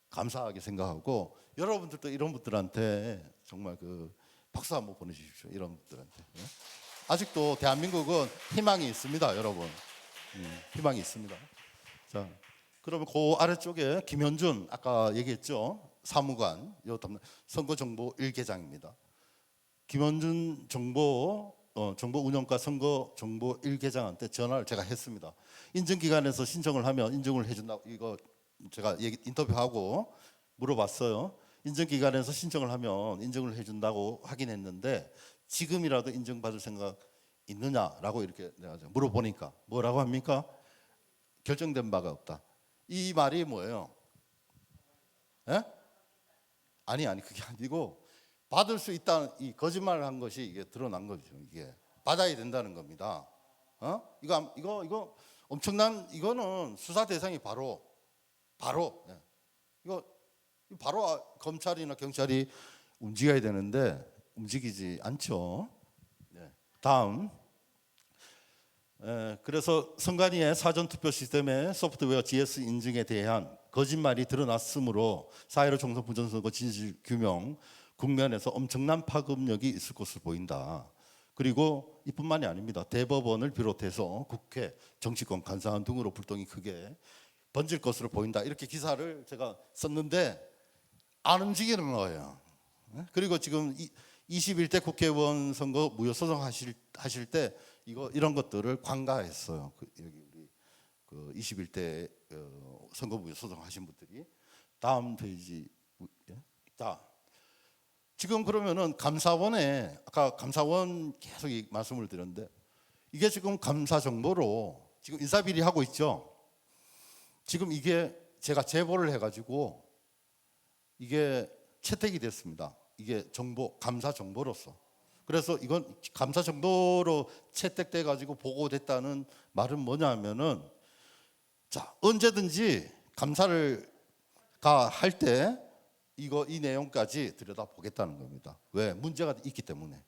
감사하게 생각하고 여러분들도 이런 분들한테 정말 그 박수 한번 보내주십시오. 이런 분들한테. 아직도 대한민국은 희망이 있습니다, 여러분. 희망이 있습니다. 자, 그러면 그 아래쪽에 김현준 아까 얘기했죠. 사무관, 선거정보 1계장입니다. 김현준 정보운영과 선거정보 1계장한테 전화를 제가 했습니다. 인증기관에서 신청을 하면 인증을 해준다고 이거 제가 인터뷰하고 물어봤어요. 인증기관에서 신청을 하면 인증을 해준다고 확인했는데 지금이라도 인증받을 생각 있느냐라고 이렇게 내가 물어보니까 뭐라고 합니까? 결정된 바가 없다. 이 말이 뭐예요? 예? 아니 그게 아니고 받을 수 있다는 이 거짓말을 한 것이 이게 드러난 거죠. 이게 받아야 된다는 겁니다. 이거 엄청난 이거는 수사 대상이 바로 예. 이거 바로 검찰이나 경찰이 움직여야 되는데 움직이지 않죠. 네. 다음. 그래서 선관위의 사전투표 시스템의 소프트웨어 GS 인증에 대한 거짓말이 드러났으므로 4.15 총선 부정선거 진실 규명 국면에서 엄청난 파급력이 있을 것으로 보인다. 그리고 이뿐만이 아닙니다. 대법원을 비롯해서 국회, 정치권, 간사원 등으로 불똥이 크게 번질 것으로 보인다. 이렇게 기사를 제가 썼는데 안 움직이는 거예요. 그리고 지금 21대 국회의원 선거 무효소송 하실 때 이런 것들을 관가했어요. 여기 우리 그 21대 선거 무효소송 하신 분들이. 다음 페이지. 자, 지금 그러면은 감사원에 아까 감사원 계속 말씀을 드렸는데 이게 지금 감사 정보로 지금 인사비리 하고 있죠. 지금 이게 제가 제보를 해가지고 이게 채택이 됐습니다. 이게 정보 감사 정보로서. 그래서 이건 감사 정보로 채택돼 가지고 보고됐다는 말은 뭐냐면은 자 언제든지 감사를 할 때 이 내용까지 들여다 보겠다는 겁니다. 왜 문제가 있기 때문에.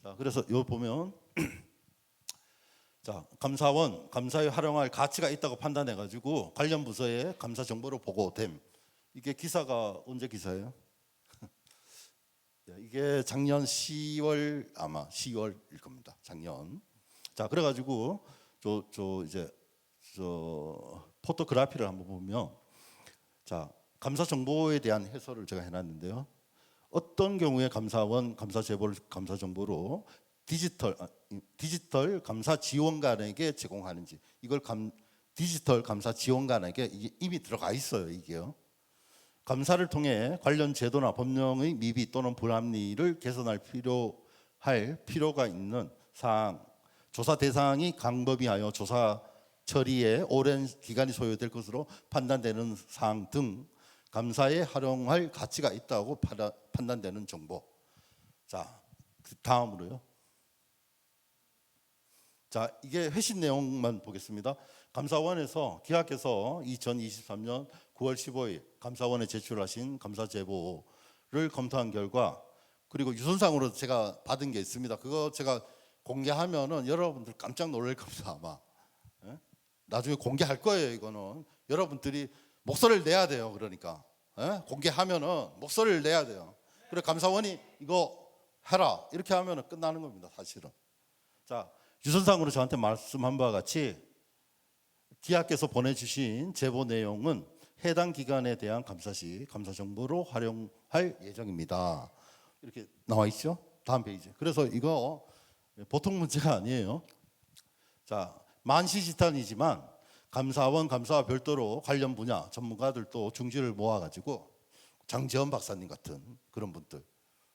자 그래서 요 보면 자 감사에 활용할 가치가 있다고 판단해 가지고 관련 부서에 감사 정보로 보고됨. 이게 기사가 언제 기사예요? 이게 작년 10월 아마 10월일 겁니다. 작년. 자 그래가지고 이제 포토그래피를 한번 보면 자 감사 정보에 대한 해설을 제가 해놨는데요. 어떤 경우에 감사원 감사 제보를 감사 정보로 디지털 감사 지원관에게 제공하는지 이걸 디지털 감사 지원관에게 이미 들어가 있어요. 이게요. 감사를 통해 관련 제도나 법령의 미비 또는 불합리를 개선할 필요가 있는 사항, 조사 대상이 광범위하여 조사 처리에 오랜 기간이 소요될 것으로 판단되는 사항 등 감사에 활용할 가치가 있다고 판단되는 정보. 자, 다음으로요. 자, 이게 회신 내용만 보겠습니다. 감사원에서 기각해서 2023년 9월 15일 감사원에 제출하신 감사 제보를 검토한 결과 그리고 유선상으로 제가 받은 게 있습니다. 그거 제가 공개하면은 여러분들 깜짝 놀랄 겁니다 아마. 예? 나중에 공개할 거예요. 이거는 여러분들이 목소리를 내야 돼요. 그러니까 공개하면은 목소리를 내야 돼요. 그래 감사원이 이거 해라 이렇게 하면은 끝나는 겁니다. 사실은. 자 유선상으로 저한테 말씀한 바와 같이 기하께서 보내주신 제보 내용은 해당 기관에 대한 감사 시 감사 정보로 활용할 예정입니다. 이렇게 나와 있죠. 다음 페이지. 그래서 이거 보통 문제가 아니에요. 자 만시지탄이지만 감사원 감사와 별도로 관련 분야 전문가들도 중지를 모아가지고 장지원 박사님 같은 그런 분들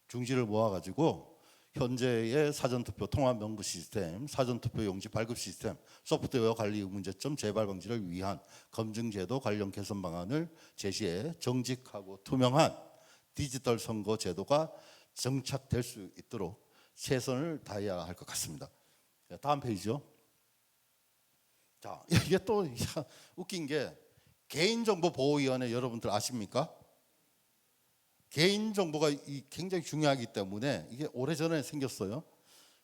중지를 모아가지고 현재의 사전투표 통합 명부 시스템, 사전투표 용지 발급 시스템, 소프트웨어 관리 문제점 재발 방지를 위한 검증제도 관련 개선 방안을 제시해 정직하고 투명한 디지털 선거 제도가 정착될 수 있도록 최선을 다해야 할 것 같습니다. 다음 페이지요. 자, 이게 또 웃긴 게 개인정보보호위원회 여러분들 아십니까? 개인정보가 굉장히 중요하기 때문에 이게 오래전에 생겼어요.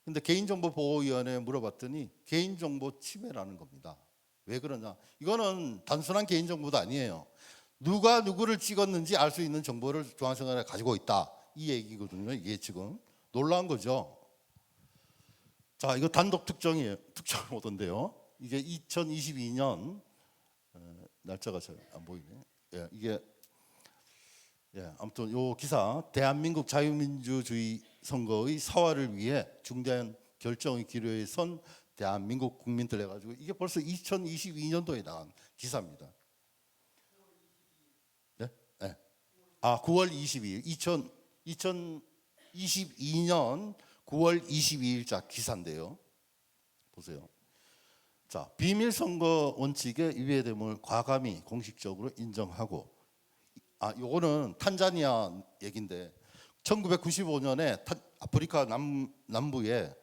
근데 개인정보보호위원회에 물어봤더니 개인정보 침해라는 겁니다. 왜 그러냐? 이거는 단순한 개인정보도 아니에요. 누가 누구를 찍었는지 알 수 있는 정보를 중앙선관위가 가지고 있다. 이 얘기거든요. 이게 지금 놀라운 거죠. 자, 이거 단독 특정이에요. 특정 오던데요. 이게 2022년 날짜가 잘 안 보이네. 예, 이게 아무튼 요 기사 대한민국 자유민주주의 선거의 사활을 위해 중대한 결정의 기로에 선 대한민국 국민들 해가지고 이게 벌써 2022년도에 나온 기사입니다. 네? 네. 아 9월 22일 2022년 9월 22일자 기사인데요. 보세요. 자 비밀선거 원칙에 위배됨을 과감히 공식적으로 인정하고 요거는 탄자니아 얘긴데 1995년에 아프리카 남부에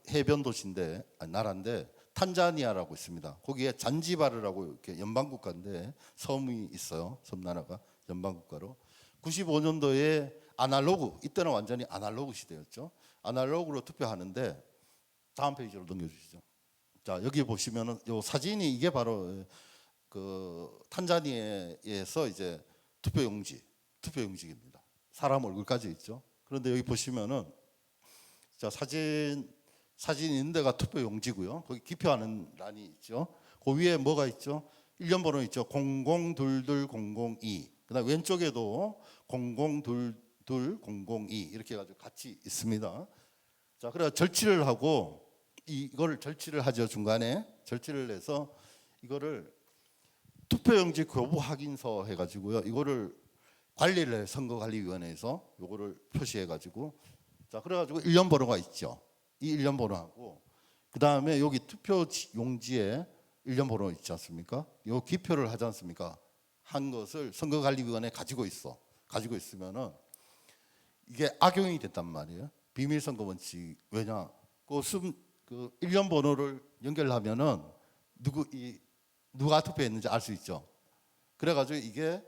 해변 도시인데 나라인데 탄자니아라고 있습니다. 거기에 잔지바르라고 이렇게 연방 국가인데 섬이 있어요. 섬나라가 연방 국가로. 95년도에 아날로그, 이때는 완전히 아날로그 시대였죠. 아날로그로 투표하는데 다음 페이지로 넘겨주시죠. 자, 여기 보시면은 요 사진이 이게 바로 그 탄자니아에서 이제 투표용지입니다. 사람 얼굴까지 있죠. 그런데 여기 보시면은 자, 사진 있는 데가 투표용지고요. 거기 기표하는 란이 있죠. 그 위에 뭐가 있죠? 일련 번호 있죠. 002202. 그다음 왼쪽에도 002202 이렇게 해가지고 같이 있습니다. 자, 그래 절치를 하고 이걸 절치를 하죠. 중간에 절치를 해서 이거를 투표용지 교부 확인서 해가지고요. 이거를 관리를 해, 선거관리위원회에서 이거를 표시해가지고 자, 그래가지고 일련 번호가 있죠. 이 일련 번호하고 그 다음에 여기 투표용지에 일련 번호 있지 않습니까? 요 기표를 하지 않습니까? 한 것을 선거관리위원회 가지고 있으면은 이게 악용이 됐단 말이에요. 비밀선거 원칙. 왜냐? 그 일련 번호를 연결하면은 누가 투표했는지 알 수 있죠. 그래가지고 이게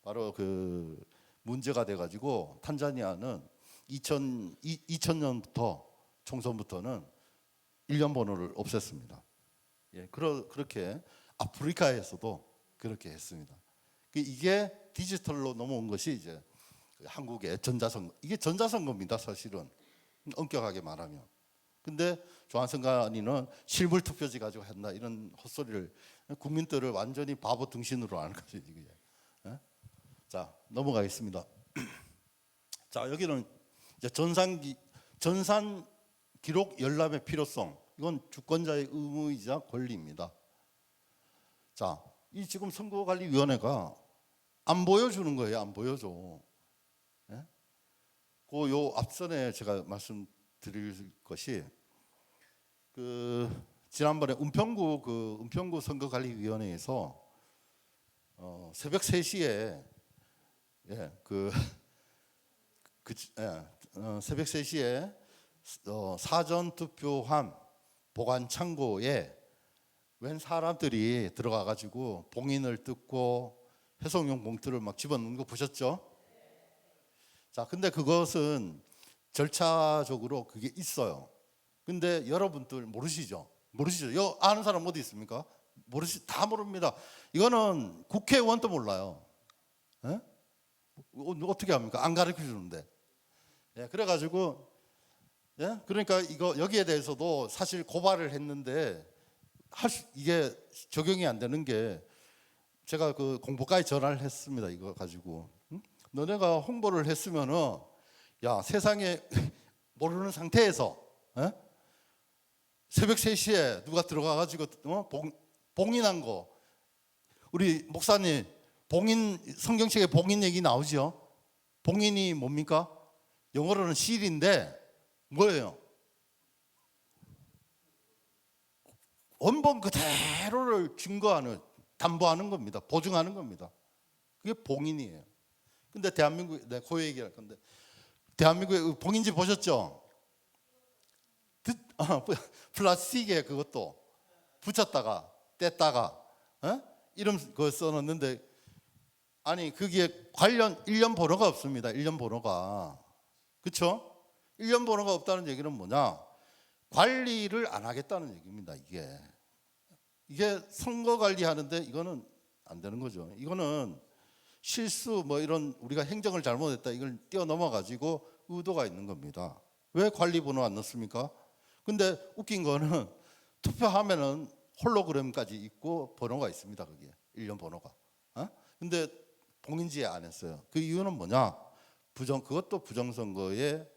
바로 그 문제가 돼가지고 탄자니아는 2000년부터 총선부터는 일련 번호를 없앴습니다. 예, 그렇게 아프리카에서도 그렇게 했습니다. 이게 디지털로 넘어온 것이 이제 한국의 전자선거. 이게 전자선거입니다, 사실은. 엄격하게 말하면. 근데 중앙선관위는 실물 투표지 가지고 한다 이런 헛소리를 국민들을 완전히 바보 등신으로 하는 거죠, 이게. 예? 자, 넘어가겠습니다. 자, 여기는 이제 전산 기록 열람의 필요성. 이건 주권자의 의무이자 권리입니다. 자, 이 지금 선거관리위원회가 안 보여주는 거예요. 안 보여줘. 예? 요 앞선에 제가 말씀드릴 것이 그 지난번에 은평구 선거관리위원회에서 새벽 3시에 새벽 3시에 사전 투표함 보관 창고에 웬 사람들이 들어가 가지고 봉인을 뜯고 해송용 봉투를 막 집어넣는 거 보셨죠? 자, 근데 그것은 절차적으로 그게 있어요. 근데 여러분들 모르시죠? 아는 사람 어디 있습니까? 다 모릅니다. 이거는 국회의원도 몰라요. 예? 어떻게 합니까? 안 가르쳐 주는데. 예, 그래가지고 예? 그러니까 여기에 대해서도 사실 고발을 했는데 이게 적용이 안 되는 게 제가 그 공보과에 전화를 했습니다. 이거 가지고 너네가 홍보를 했으면은 야, 세상에 모르는 상태에서 새벽 3시에 누가 들어가 가지고 봉인한 거. 우리 목사님 성경책에 봉인 얘기 나오죠? 봉인이 뭡니까? 영어로는 seal인데 뭐예요? 원본 그대로를 증거하는, 담보하는 겁니다. 보증하는 겁니다. 그게 봉인이에요. 근데 대한민국, 그 얘기할 건데, 대한민국의 봉인지 보셨죠? 플라스틱에 그것도 붙였다가 뗐다가 이름 그거 써놨는데, 아니 그게 관련 일련 번호가 없습니다. 일련 번호가. 그렇죠? 일련 번호가 없다는 얘기는 뭐냐? 관리를 안 하겠다는 얘기입니다. 이게 선거 관리하는데 이거는 안 되는 거죠. 이거는 실수 이런 우리가 행정을 잘못했다 이걸 뛰어넘어 가지고 의도가 있는 겁니다. 왜 관리 번호 안 넣습니까? 근데 웃긴 거는 투표하면은 홀로그램까지 있고 번호가 있습니다. 거기에 일련 번호가. 근데 봉인지에 안 했어요. 그 이유는 뭐냐? 그것도 부정선거를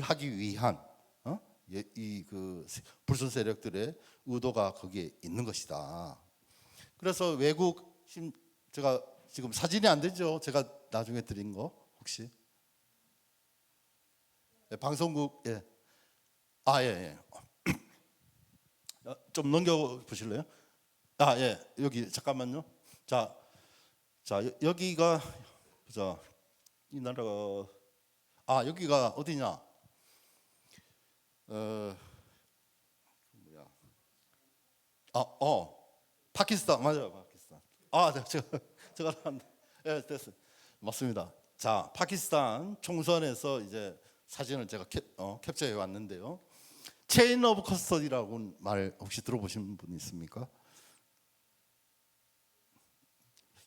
하기 위한 그 불순 세력들의 의도가 거기에 있는 것이다. 그래서 외국 제가 지금 사진이 안 되죠? 제가 나중에 드린 거 혹시 방송국 예. 예. 좀 넘겨 보실래요? 예. 여기 잠깐만요. 자, 자, 여기가 보자. 이 나라가 여기가 어디냐? 뭐야? 파키스탄 맞아요, 파키스탄. 제가 예, 됐어. 맞습니다. 자, 파키스탄 총선에서 이제 사진을 제가 캡처해 왔는데요. 체인 오브 커스터디라고 말 혹시 들어보신 분 있습니까?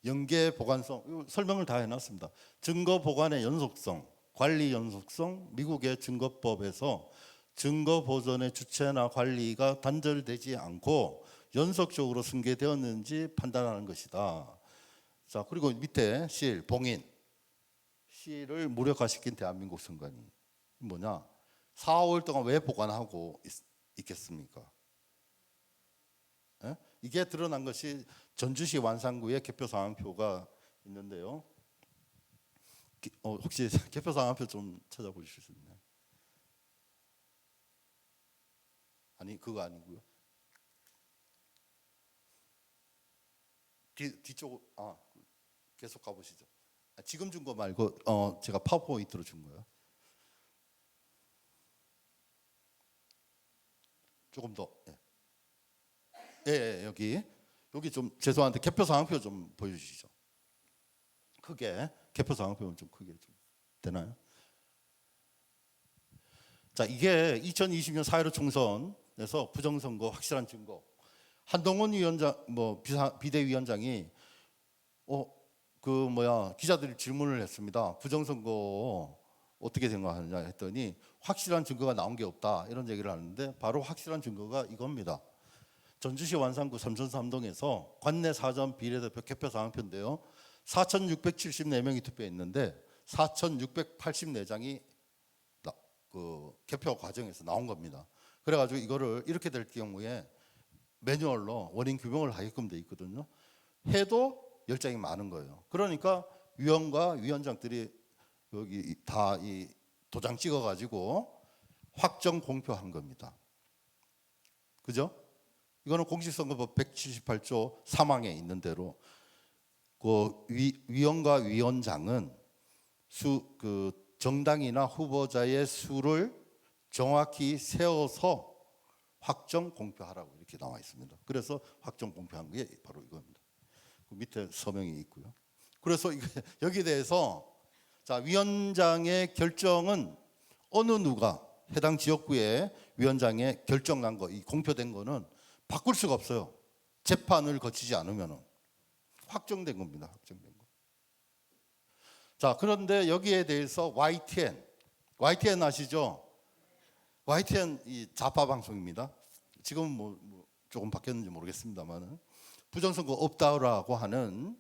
연계 보관성, 이거 설명을 다 해놨습니다. 증거 보관의 연속성, 관리 연속성, 미국의 증거법에서 증거 보존의 주체나 관리가 단절되지 않고 연속적으로 승계되었는지 판단하는 것이다. 자, 그리고 밑에 실, 봉인, 실을 무력화시킨 대한민국 선관위 뭐냐? 4, 5일 동안 왜 보관하고 있겠습니까? 예? 이게 드러난 것이 전주시 완산구의 개표 상황표가 있는데요. 혹시 개표 상황표 좀 찾아보실 수 있나요? 아니 그거 아니고요. 뒤쪽 계속 가보시죠. 지금 준 거 말고 제가 파워포인트로 준 거예요. 조금 더. 예, 여기 좀 죄송한데 개표 상황표 좀 보여주시죠. 크게 개표 상황표는 좀 크게 좀 되나요? 자, 이게 2020년 4.15 총선에서 부정선거 확실한 증거. 한동훈 위원장 비대위원장이 기자들이 질문을 했습니다. 부정선거 어떻게 생각하느냐 했더니 확실한 증거가 나온 게 없다 이런 얘기를 하는데 바로 확실한 증거가 이겁니다. 전주시 완산구 삼천삼동에서 관내 사전 비례대표 개표 상황표인데요. 4,674명이 투표했는데 4,684장이 개표 과정에서 나온 겁니다. 그래가지고 이거를 이렇게 될 경우에 매뉴얼로 원인 규명을 하게끔 돼 있거든요. 해도 10장이 많은 거예요. 그러니까 위원과 위원장들이 여기 다 이 도장 찍어가지고 확정 공표한 겁니다. 그죠? 이거는 공직선거법 178조 3항에 있는 대로 그 위원과 위원장은 정당이나 후보자의 수를 정확히 세워서 확정 공표하라고 이렇게 나와 있습니다. 그래서 확정 공표한 게 바로 이겁니다. 그 밑에 서명이 있고요. 그래서 여기에 대해서 자, 위원장의 결정은 어느 누가 해당 지역구에 위원장의 결정난 거, 이 공표된 거는 바꿀 수가 없어요. 재판을 거치지 않으면은 확정된 겁니다. 확정된 거. 자, 그런데 여기에 대해서 YTN 아시죠? YTN 이 좌파 방송입니다. 지금 뭐 조금 바뀌었는지 모르겠습니다만은 부정선거 없다라고 하는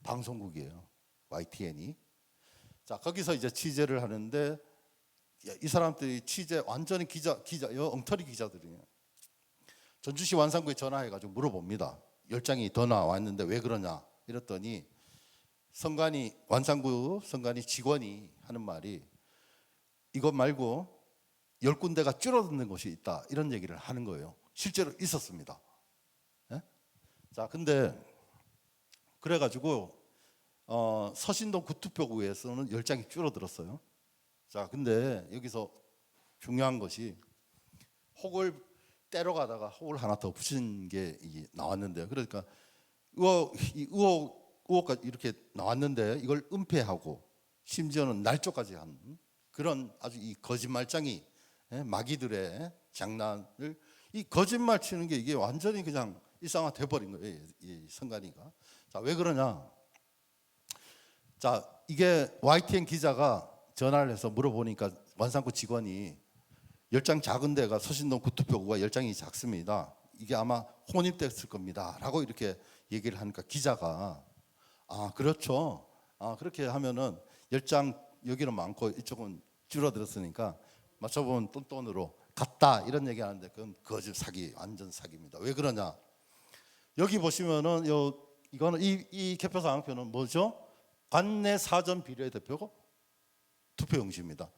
방송국이에요. YTN이. 자, 거기서 이제 취재를 하는데 이 사람들이 취재 완전히 기자 엉터리 기자들이에요. 전주시 완산구에 전화해가지고 물어봅니다. 10장이 더 나왔는데 왜 그러냐 이랬더니 완산구 선관위 직원이 하는 말이 이것 말고 10군데가 줄어드는 곳이 있다 이런 얘기를 하는 거예요. 실제로 있었습니다. 예? 자, 근데 그래가지고 서신동 구투표구에서는 10장이 줄어들었어요. 자, 근데 여기서 중요한 것이 혹을 때려 가다가 혹을 하나 더 붙인 게 나왔는데요. 그러니까 의혹가 이렇게 나왔는데 이걸 은폐하고 심지어는 날조까지 한 그런 아주 이 거짓말장이 마귀들의 장난을 이 거짓말 치는 게 이게 완전히 그냥 일상화돼 버린 거예요. 이 선관위가. 자, 왜 그러냐? 자, 이게 YTN 기자가 전화를 해서 물어보니까 완산구 직원이 10장 작은 데가 서신동 구투표구가 10장이 작습니다. 이게 아마 혼입됐을 겁니다. 라고 이렇게 얘기를 하니까 기자가 그렇죠. 그렇게 하면은 10장 여기는 많고 이쪽은 줄어들었으니까 맞춰보면 똔똔으로 같다 이런 얘기 하는데 그건 거짓 사기, 완전 사기입니다. 왜 그러냐? 여기 보시면은 이거는 이 개표 상황표는 뭐죠? 관내 사전 비례대표 투표 용지입니다.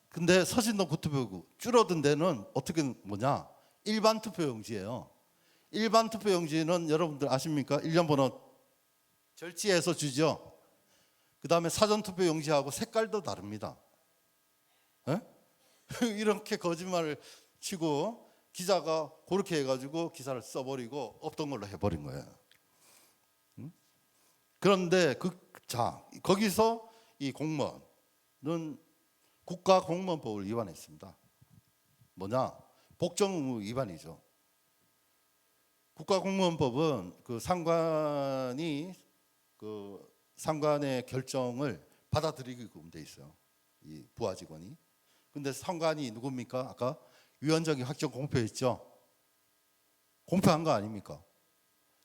근데 서신동 구투표구 줄어든 데는 어떻게 뭐냐? 일반 투표 용지예요. 일반 투표 용지는 여러분들 아십니까? 1년 번호 절지해서 주죠. 그다음에 사전 투표 용지하고 색깔도 다릅니다. 예? 이렇게 거짓말을 치고 기자가 그렇게 해가지고 기사를 써버리고 없던 걸로 해버린 거예요. 그런데 거기서 이 공무원은 국가공무원법을 위반했습니다. 뭐냐? 복정 의무 위반이죠. 국가공무원법은 그 상관의 결정을 받아들이게끔 돼 있어요. 이 부하 직원이. 근데 상관이 누굽니까? 아까 위헌적인 확정 공표했죠. 공표한 거 아닙니까?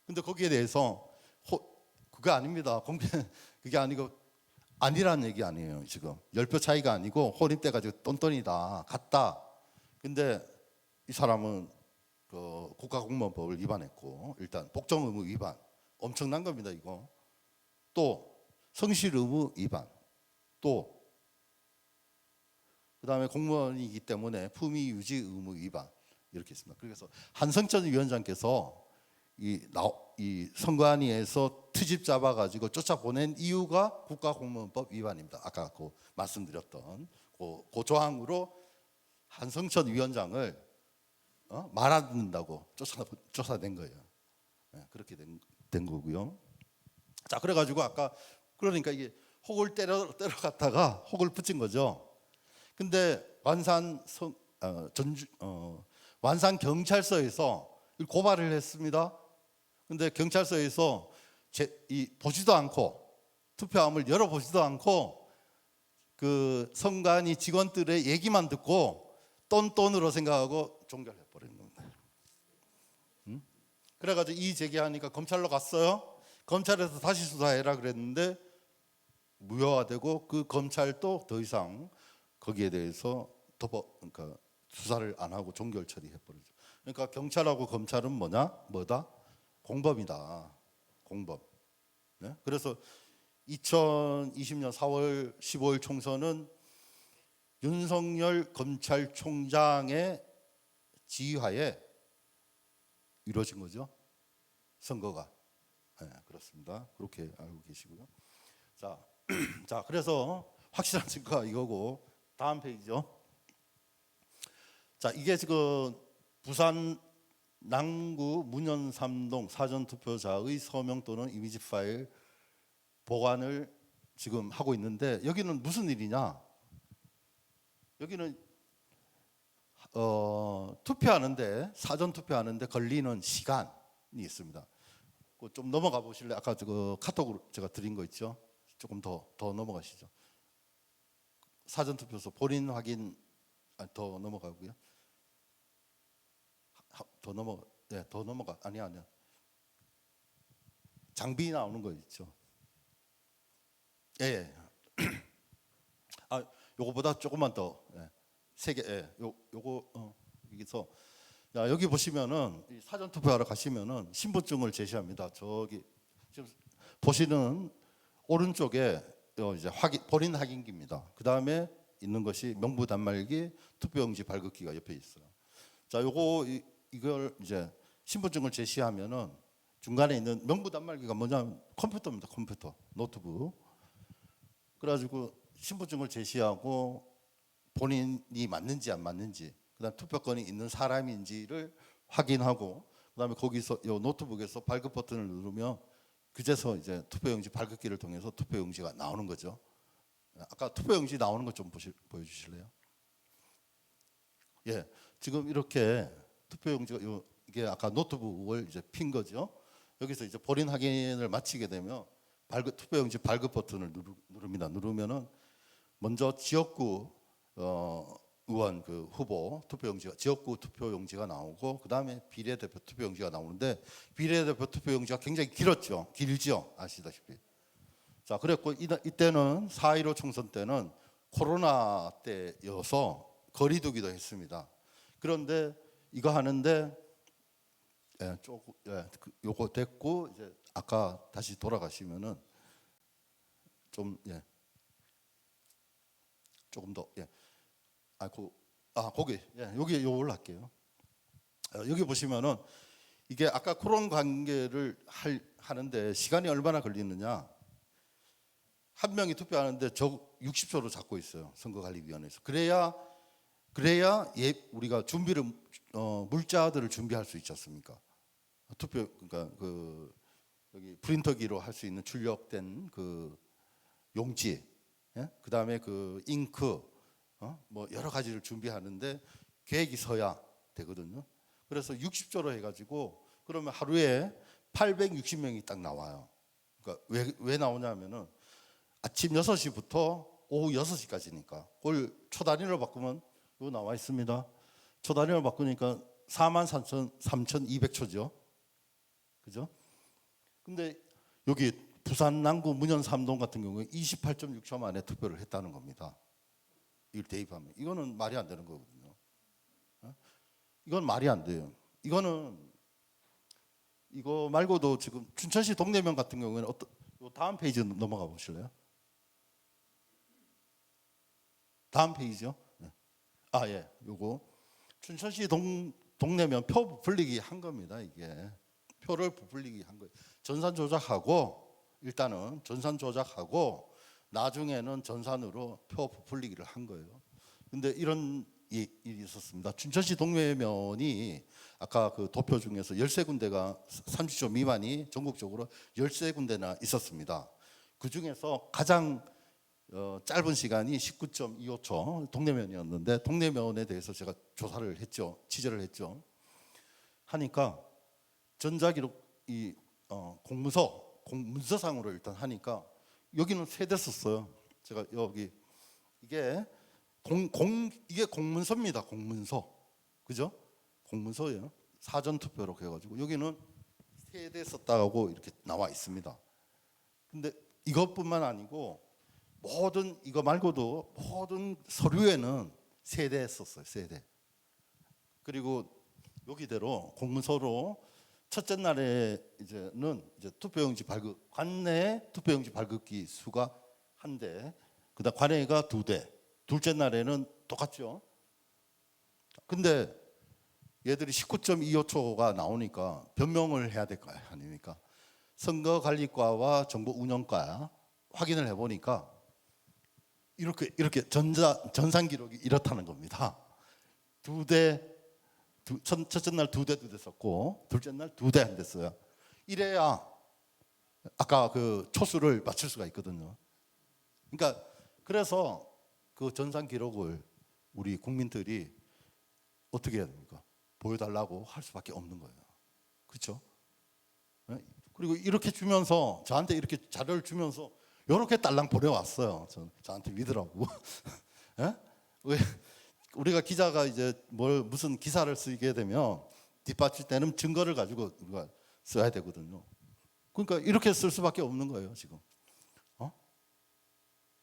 근데 거기에 대해서 그게 아닙니다. 그게 아니고 아니라는 얘기 아니에요. 지금 10표 차이가 아니고 혼입돼가지고 똔똔이다 같다. 근데 이 사람은 그 국가공무원법을 위반했고 일단 복정 의무 위반 엄청난 겁니다. 이거 또 성실 의무 위반 또 그다음에 공무원이기 때문에 품위 유지 의무 위반 이렇게 있습니다. 그래서 한성천 위원장께서 이 선관위에서 트집 잡아가지고 쫓아보낸 이유가 국가공무원법 위반입니다. 아까 말씀드렸던 그 조항으로 한성천 위원장을 말 안 듣는다고 쫓아낸 거예요. 그렇게 된 거고요. 자, 그래가지고 그러니까 이게 혹을 때려갔다가 혹을 붙인 거죠. 근데 완산 경찰서에서 고발을 했습니다. 근데 경찰서에서 보지도 않고 투표함을 열어보지도 않고 그 선관위 직원들의 얘기만 듣고 똔똔으로 생각하고 종결해버린 겁니다. 그래가지고 이의 제기하니까 검찰로 갔어요. 검찰에서 다시 수사해라 그랬는데 무효화되고 그 검찰도 더 이상 거기에 대해서 그러니까 수사를 안 하고 종결 처리해버리죠. 그러니까 경찰하고 검찰은 뭐다? 공범이다. 공범. 네? 그래서 2020년 4월 15일 총선은 윤석열 검찰총장의 지휘하에 이루어진 거죠. 선거가. 네, 그렇습니다. 그렇게 알고 계시고요. 자, 그래서 확실한 증거가 이거고 다음 페이지죠. 자, 이게 지금 부산 남구 문현삼동 사전투표자의 서명 또는 이미지 파일 보관을 지금 하고 있는데 여기는 무슨 일이냐? 여기는 투표하는데 사전 투표하는데 걸리는 시간이 있습니다. 좀 넘어가 보실래요? 아까 카톡으로 제가 드린 거 있죠? 조금 더 넘어가시죠. 사전 투표소 본인 확인 더 넘어가고요. 더 넘어가. 아니야. 장비 나오는 거 있죠. 예. 요거보다 조금만 더. 세 개. 요거 여기서 여기 보시면은 사전 투표하러 가시면은 신분증을 제시합니다. 저기 지금 보시는 오른쪽에 이제 본인 확인기입니다. 그 다음에 있는 것이 명부 단말기, 투표용지 발급기가 옆에 있어요. 자, 이걸 이제 신분증을 제시하면은 중간에 있는 명부 단말기가 뭐냐면 컴퓨터입니다. 컴퓨터, 노트북. 그래가지고 신분증을 제시하고 본인이 맞는지 안 맞는지, 그다음 투표권이 있는 사람인지를 확인하고, 그다음에 거기서 이 노트북에서 발급 버튼을 누르면 그제서 이제 투표용지 발급기를 통해서 투표용지가 나오는 거죠. 아까 투표용지 나오는 것 좀 보여주실래요? 예, 지금 이렇게 투표용지가 이게 아까 노트북을 이제 핀 거죠. 여기서 이제 본인 확인을 마치게 되면 투표용지 발급 버튼을 누릅니다. 누르면은 먼저 지역구 의원 그 후보 투표용지가 지역구 투표용지가 나오고, 그 다음에 비례대표 투표용지가 나오는데 비례대표 투표용지가 굉장히 길죠, 아시다시피. 자, 그랬고 이때는 4.15 총선 때는 코로나 때여서 거리두기도 했습니다. 그런데 이거 하는데 요거 됐고, 이제 아까 다시 돌아가시면은 조금 더 거기 여기 요걸 할게요. 여기 보시면은 이게 아까 그런 관계를 하는데 시간이 얼마나 걸리느냐? 한 명이 투표하는데 저 60초로 잡고 있어요. 선거관리위원회에서. 그래야 우리가 준비를 물자들을 준비할 수 있지 않습니까? 투표 그러니까 그 여기 프린터기로 할 수 있는 출력된 그 용지, 예? 그다음에 그 잉크, 뭐 여러 가지를 준비하는데 계획이 서야 되거든요. 그래서 60조로 해가지고 그러면 하루에 860명이 딱 나와요. 그러니까 왜 나오냐면은 아침 6시부터 오후 6시까지니까 그걸 초 단위로 바꾸면 이거 나와 있습니다. 초 단위로 바꾸니까 43,200초죠. 그죠? 근데 여기 부산 남구 문현 삼동 같은 경우에 28.6초 만에 투표를 했다는 겁니다. 이걸 대입하면 이거는 말이 안 되는 거거든요. 이건 말이 안 돼요. 이거 말고도 지금 춘천시 동네면 같은 경우에는 요 다음 페이지 넘어가 보실래요? 다음 페이지요. 네. 예, 요거 춘천시 동네면 표 부풀리기 한 겁니다. 이게 표를 부풀리기 한 거예요. 전산 조작하고 일단은 전산 조작하고 나중에는 전산으로 표 부풀리기를 한 거예요. 근데 이런 일이 있었습니다. 춘천시 동네면이 아까 그 도표 중에서 13군데가 30초 미만이 전국적으로 13군데나 있었습니다. 그 중에서 가장 짧은 시간이 19.25초 동네면이었는데 동네면에 대해서 제가 조사를 했죠. 취재를 했죠. 하니까 전자기록 이 공문서상으로 일단 하니까 여기는 세대 썼어요. 제가 여기 이게 이게 공문서입니다. 공문서. 그죠? 공문서예요. 사전 투표로 해 가지고 여기는 세대 썼다고 이렇게 나와 있습니다. 근데 이것뿐만 아니고 이거 말고도 모든 서류에는 세대 썼어요. 세대. 그리고 여기대로 공문서로 첫째 날에 이제 투표용지 관내 투표용지 발급기 수가 1대, 그다음 관내가 2대. 둘째 날에는 똑같죠. 근데 얘들이 19.25초가 나오니까 변명을 해야 될 거 아닙니까? 선거관리과와 정보운영과 확인을 해보니까 이렇게 전산 기록이 이렇다는 겁니다. 첫째 날 2대 썼고 둘째 날 2대 안 됐어요. 이래야 아까 그 초수를 맞출 수가 있거든요. 그러니까 그래서 그 전산 기록을 우리 국민들이 어떻게 해야 됩니까? 보여달라고 할 수밖에 없는 거예요. 그렇죠? 그리고 이렇게 주면서 저한테 이렇게 자료를 주면서 이렇게 딸랑 보내왔어요. 저한테 믿으라고. 왜 우리가 기자가 이제 무슨 기사를 쓰게 되면 뒷받칠 때는 증거를 가지고 우리가 써야 되거든요. 그러니까 이렇게 쓸 수밖에 없는 거예요 지금.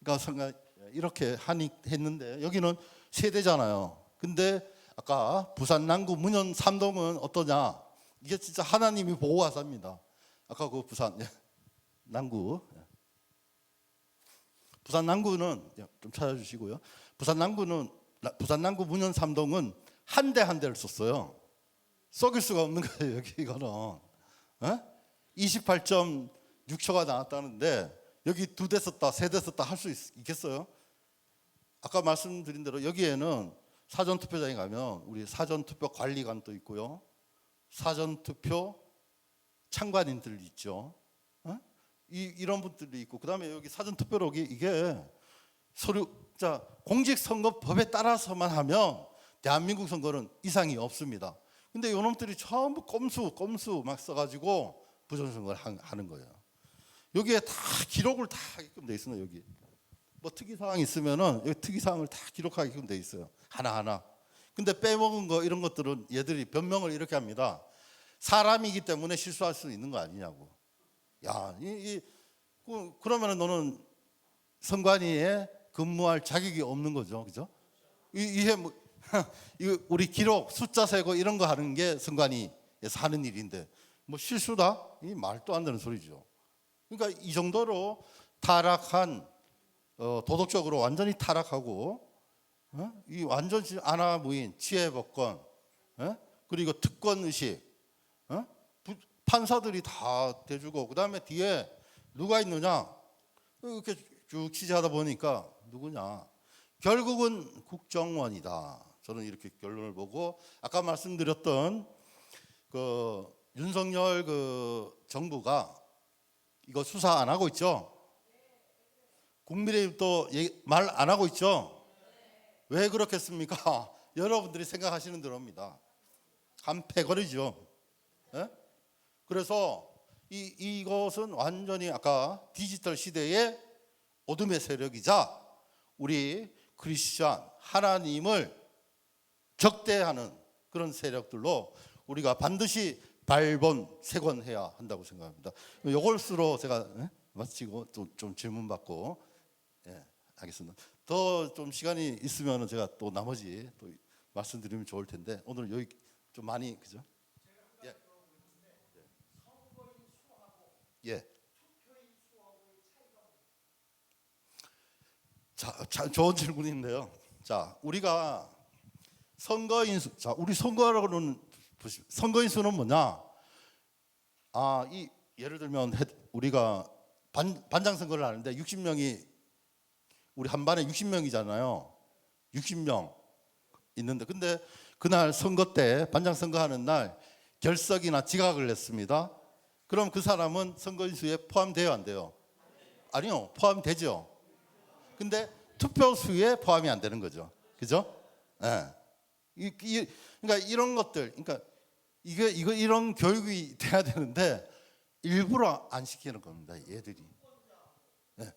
그러니까 이렇게 했는데 여기는 세대잖아요. 근데 아까 부산 남구 문현 삼동은 어떠냐? 이게 진짜 하나님이 보호하사입니다. 아까 그 부산 남구. 부산 남구는 좀 찾아주시고요. 부산 남구 문현 삼동은 한 대를 썼어요. 썩일 수가 없는 거예요. 여기 이거는 28.6초가 나왔다는데 여기 2대 썼다, 3대 썼다 할 수 있겠어요? 아까 말씀드린 대로 여기에는 사전투표장에 가면 우리 사전투표 관리관도 있고요, 사전투표 참관인들 있죠. 이런 분들이 있고, 그다음에 여기 사전투표록이 이게 공직선거법에 따라서만 하면 대한민국 선거는 이상이 없습니다. 근데 이놈들이 전부 꼼수 막 써가지고 부정선거를 하는 거예요. 여기에 다 기록을 다 하게끔 돼 있어요. 여기 뭐 특이사항이 있으면은 여기 특이사항을 다 기록하게끔 돼 있어요. 하나하나. 근데 빼먹은 거 이런 것들은 얘들이 변명을 이렇게 합니다. 사람이기 때문에 실수할 수 있는 거 아니냐고. 야, 그러면은 너는 선관위에 근무할 자격이 없는 거죠, 그죠? 이게 뭐 우리 기록 숫자 세고 이런 거 하는 게 선관위에서 하는 일인데 뭐 실수다? 이 말도 안 되는 소리죠. 그러니까 이 정도로 타락한 도덕적으로 완전히 타락하고 이 완전히 아나무인 치해법권 그리고 특권 의식 판사들이 다 대주고 그다음에 뒤에 누가 있느냐 이렇게 쭉 취재하다 보니까 누구냐 결국은 국정원이다. 저는 이렇게 결론을 보고 아까 말씀드렸던 그 윤석열 그 정부가 이거 수사 안 하고 있죠. 국민의힘도 말 안 하고 있죠. 왜 그렇겠습니까? 여러분들이 생각하시는 대로입니다. 한패거리죠. 예? 그래서 이것은 완전히 아까 디지털 시대의 어둠의 세력이자 우리 크리스천 하나님을 적대하는 그런 세력들로 우리가 반드시 발본색원해야 한다고 생각합니다. 이걸수로 제가 마치고 좀 질문 받고 하겠습니다. 더 좀 시간이 있으면 제가 또 나머지 또 말씀드리면 좋을 텐데 오늘 여기 좀 많이 그죠? 예. 예. 자, 좋은 질문인데요. 자, 우리가 선거인수, 자, 우리 선거라고는 선거인수는 뭐냐? 이 예를 들면 우리가 반장 선거를 하는데 60명이 우리 한 반에 60명이잖아요. 60명 있는데 근데 그날 선거 때 반장 선거하는 날 결석이나 지각을 했습니다. 그럼 그 사람은 선거인수에 포함돼요, 안 돼요? 아니요, 포함되죠. 근데 투표수에 포함이 안 되는 거죠. 그죠? 예. 그러니까 이런 것들, 그러니까 이거 이런 교육이 돼야 되는데 일부러 안 시키는 겁니다. 얘들이. 예.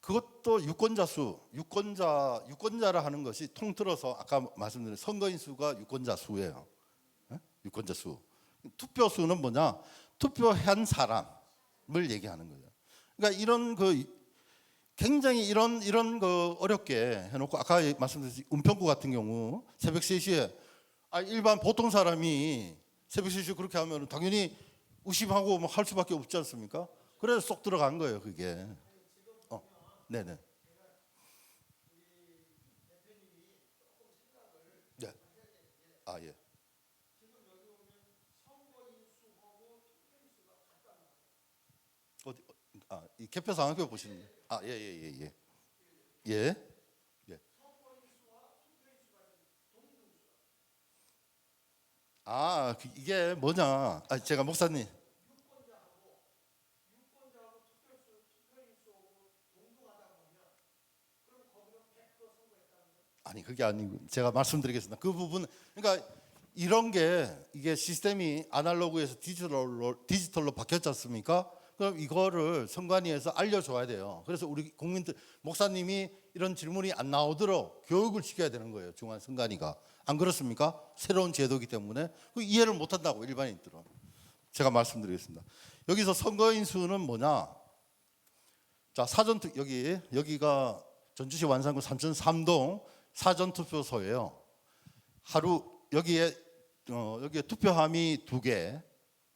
그것도 유권자 수, 유권자라 하는 것이 통틀어서 아까 말씀드린 선거인 수가 유권자 수예요. 예? 유권자 수. 투표 수는 뭐냐? 투표한 사람을 얘기하는 거예요. 그러니까 이런 굉장히 이런 거 어렵게 해놓고 아까 말씀드린 은평구 같은 경우 새벽 3시에 일반 보통 사람이 새벽 3시에 그렇게 하면 당연히 의심하고 뭐 할 수밖에 없지 않습니까? 그래서 쏙 들어간 거예요, 그게. 네네. 네. 예. 어디? 이 개표 상황표 보시는 거. 예. 예. 예. 이게 뭐냐? 제가 목사님. 아니 그게 아니고 제가 말씀드리겠습니다. 그 부분 그러니까 이런 게 이게 시스템이 아날로그에서 디지털로 바뀌었지 않습니까? 그럼 이거를 선관위에서 알려줘야 돼요. 그래서 우리 국민들 목사님이 이런 질문이 안 나오도록 교육을 시켜야 되는 거예요. 중앙 선관위가 안 그렇습니까? 새로운 제도이기 때문에 이해를 못한다고 일반인들은. 제가 말씀드리겠습니다. 여기서 선거인 수는 뭐냐? 자 여기가 전주시 완산구 삼천 3동 사전투표소예요. 하루 여기에 투표함이 2개.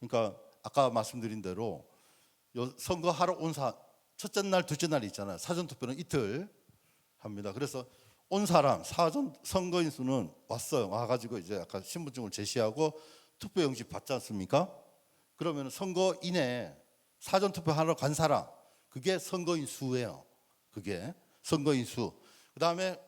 그러니까 아까 말씀드린 대로 선거하러 온 첫째 날, 둘째 날 있잖아요. 사전투표는 이틀 합니다. 그래서 온 사람 선거인 수는 왔어요. 와가지고 이제 아까 신분증을 제시하고 투표용지 받지 않습니까? 그러면 선거인에 사전투표하러 간 사람 그게 선거인 수예요. 그게 선거인 수. 그다음에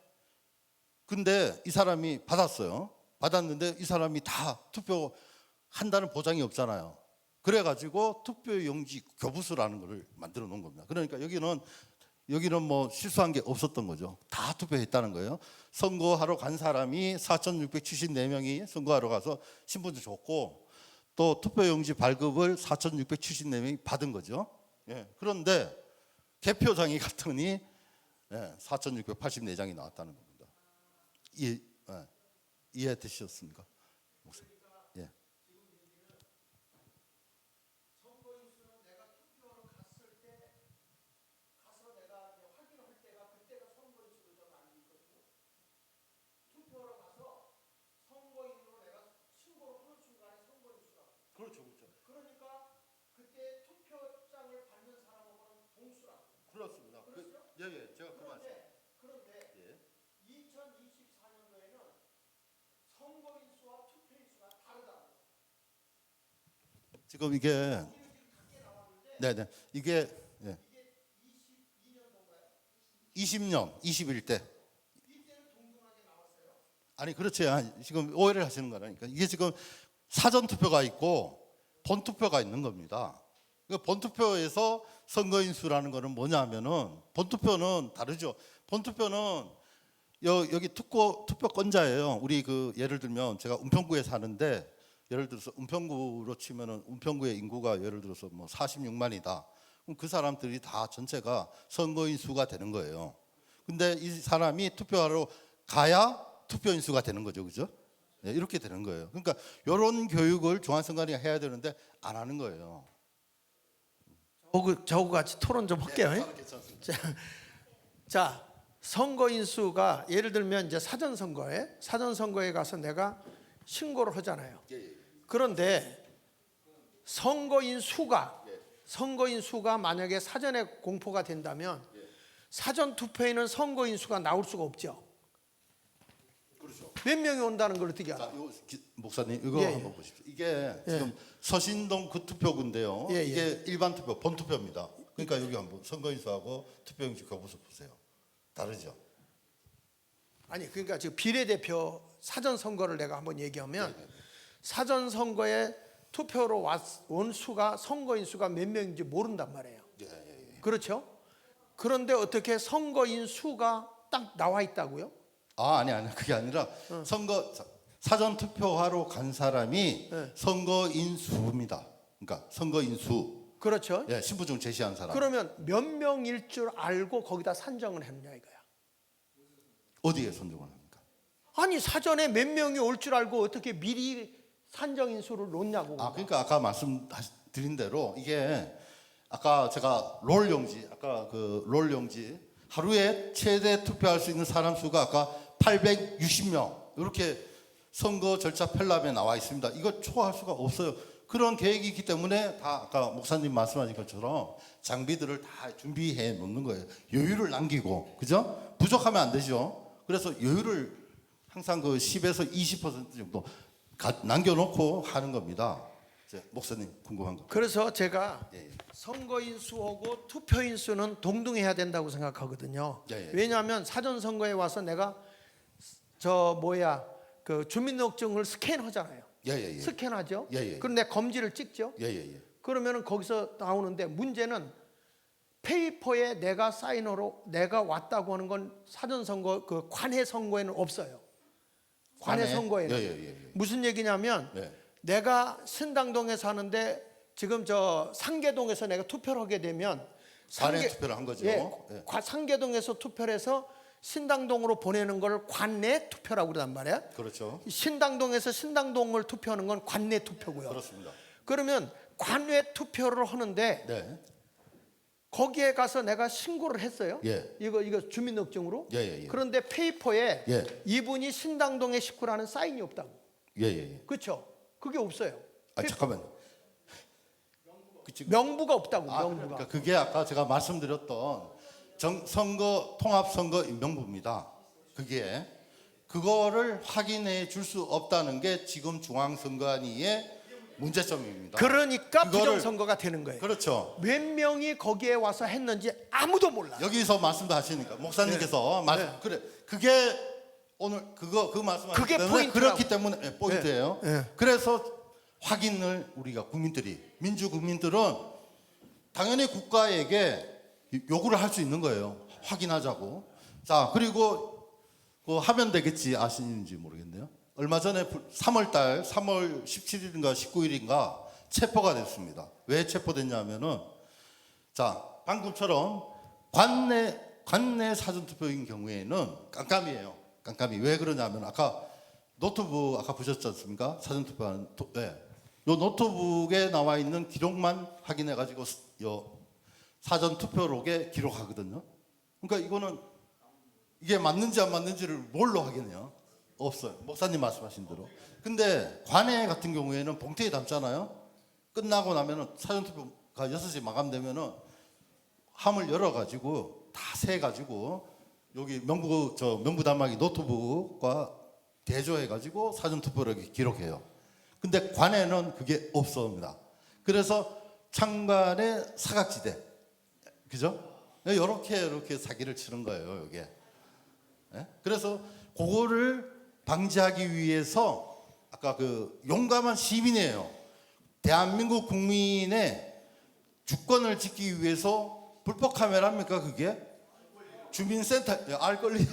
근데 이 사람이 받았어요. 받았는데 이 사람이 다 투표한다는 보장이 없잖아요. 그래가지고 투표용지 교부수라는 걸 만들어 놓은 겁니다. 그러니까 여기는 뭐 실수한 게 없었던 거죠. 다 투표했다는 거예요. 선거하러 간 사람이 4,674명이 선거하러 가서 신분증 줬고 또 투표용지 발급을 4,674명이 받은 거죠. 예. 그런데 개표장이 갔더니 4,684장이 나왔다는 겁니다. 이해되셨습니까? 예. 그렇죠. 그렇습니다. 제가 그 말씀. 그런데 예. 2024년도에는 선거인 지금 이게 네네 이게 20년 21대 아니 그렇지 지금 오해를 하시는 거라니까 이게 지금 사전 투표가 있고 본 투표가 있는 겁니다. 본 투표에서 선거인 수라는 거는 뭐냐면은 본 투표는 다르죠. 본 투표는 여기 투표권자예요. 우리 그 예를 들면 제가 은평구에 사는데 예를 들어서 은평구로 치면은 은평구의 인구가 예를 들어서 뭐 46만이다. 그럼 그 사람들이 다 전체가 선거인 수가 되는 거예요. 근데 이 사람이 투표하러 가야 투표인 수가 되는 거죠, 그죠? 네, 이렇게 되는 거예요. 그러니까 이런 교육을 중앙선관위가 해야 되는데 안 하는 거예요. 저하고 같이 토론 좀 할게요. 자, 선거인 수가 예를 들면 이제 사전 선거에 가서 내가 신고를 하잖아요. 그런데 선거인 수가 만약에 사전에 공포가 된다면 사전 투표에는 선거인 수가 나올 수가 없죠. 그렇죠. 몇 명이 온다는 걸 어떻게 알아? 목사님 이거 한번 보십시오. 이게 지금 서신동 그 투표구인데요. 이게 일반 투표, 본 투표입니다. 그러니까 여기 한번 선거인수하고 투표용지 교부서 보세요. 다르죠. 아니 그러니까 지금 비례대표 사전 선거를 내가 한번 얘기하면 사전 선거에 투표로 온 수가 선거인 수가 몇 명인지 모른단 말이에요. 그렇죠? 그런데 어떻게 선거인 수가 딱 나와 있다고요? 아니 그게 아니라 사전 투표하러 간 사람이 선거인 수입니다. 그러니까 선거인 수. 그렇죠. 예, 신분증 제시한 사람. 그러면 몇 명일 줄 알고 거기다 산정을 했느냐 이거야. 어디에 선정을 합니까? 아니 사전에 몇 명이 올 줄 알고 어떻게 미리 산정인 수를 놓냐고. 그러니까 아까 말씀드린 대로 이게 아까 제가 롤 용지 하루에 최대 투표할 수 있는 사람 수가 아까 860명 이렇게 선거 절차 편람에 나와 있습니다. 이거 초과할 수가 없어요. 그런 계획이 있기 때문에 다 아까 목사님 말씀하신 것처럼 장비들을 다 준비해 놓는 거예요. 여유를 남기고, 그죠? 부족하면 안 되죠. 그래서 여유를 항상 그 10에서 20% 정도 남겨놓고 하는 겁니다. 이제 목사님 궁금한 거. 그래서 제가 선거인 수하고 투표인 수는 동등해야 된다고 생각하거든요. 왜냐하면 사전 선거에 와서 내가 그 주민등록증을 스캔하잖아요. 스캔하죠. 그럼 내 검지를 찍죠. 그러면은 거기서 나오는데 문제는 페이퍼에 내가 사인으로 내가 왔다고 하는 건 사전 선거 그 관내 선거에는 없어요. 관내 선거에는 무슨 얘기냐면 내가 신당동에 사는데 지금 저 상계동에서 내가 투표를 하게 되면 관내 투표를 한 거죠. 상계동에서 투표를 해서 신당동으로 보내는 걸 관내 투표라고 그러단 말이야. 그렇죠. 신당동에서 신당동을 투표하는 건 관내 투표고요. 그렇습니다. 그러면 관내 투표를 하는데 거기에 가서 내가 신고를 했어요. 이거 주민등록증으로. 그런데 페이퍼에 이분이 신당동의 식구라는 사인이 없다고. 그렇죠? 그게 없어요. 잠깐만. 명부가 없다고. 명부가. 그러니까 그게 아까 제가 말씀드렸던 선거 통합선거 명부입니다. 그거를 확인해 줄 수 없다는 게 지금 중앙선관위의 문제점입니다. 그러니까 부정선거가 되는 거예요. 그렇죠. 몇 명이 거기에 와서 했는지 아무도 몰라. 여기서 말씀도 하시니까 목사님께서 그래 그게 오늘 그 말씀하신 그게 포인트라고. 그렇기 때문에 포인트예요. 그래서 확인을 우리가 민주국민들은 당연히 국가에게 요구를 할 수 있는 거예요. 확인하자고. 자, 그리고 하면 되겠지 아시는지 모르겠네요. 얼마 전에 3월 17일인가 19일인가 체포가 됐습니다. 왜 체포됐냐면은 자, 방금처럼 관내 사전투표인 경우에는 깜깜이에요. 깜깜이. 왜 그러냐면 아까 노트북 아까 보셨지 않습니까? 사전투표하는 요 노트북에 나와 있는 기록만 확인해 가지고 사전 투표록에 기록하거든요. 그러니까 이거는 이게 맞는지 안 맞는지를 뭘로 확인해요? 없어요. 목사님 말씀하신 대로. 근데 관내 같은 경우에는 봉투에 담잖아요. 끝나고 나면은 사전 투표가 6시 마감되면은 함을 열어 가지고 다 세 가지고 여기 명부 단말기 노트북과 대조해 가지고 사전 투표록에 기록해요. 근데 관에는 그게 없습니다. 그래서 창간의 사각지대, 그죠? 이렇게 사기를 치는 거예요, 이게. 예? 그래서 그거를 방지하기 위해서 아까 그 용감한 시민이에요. 대한민국 국민의 주권을 지키기 위해서 불법 카메라입니까 그게? 주민센터 알권리.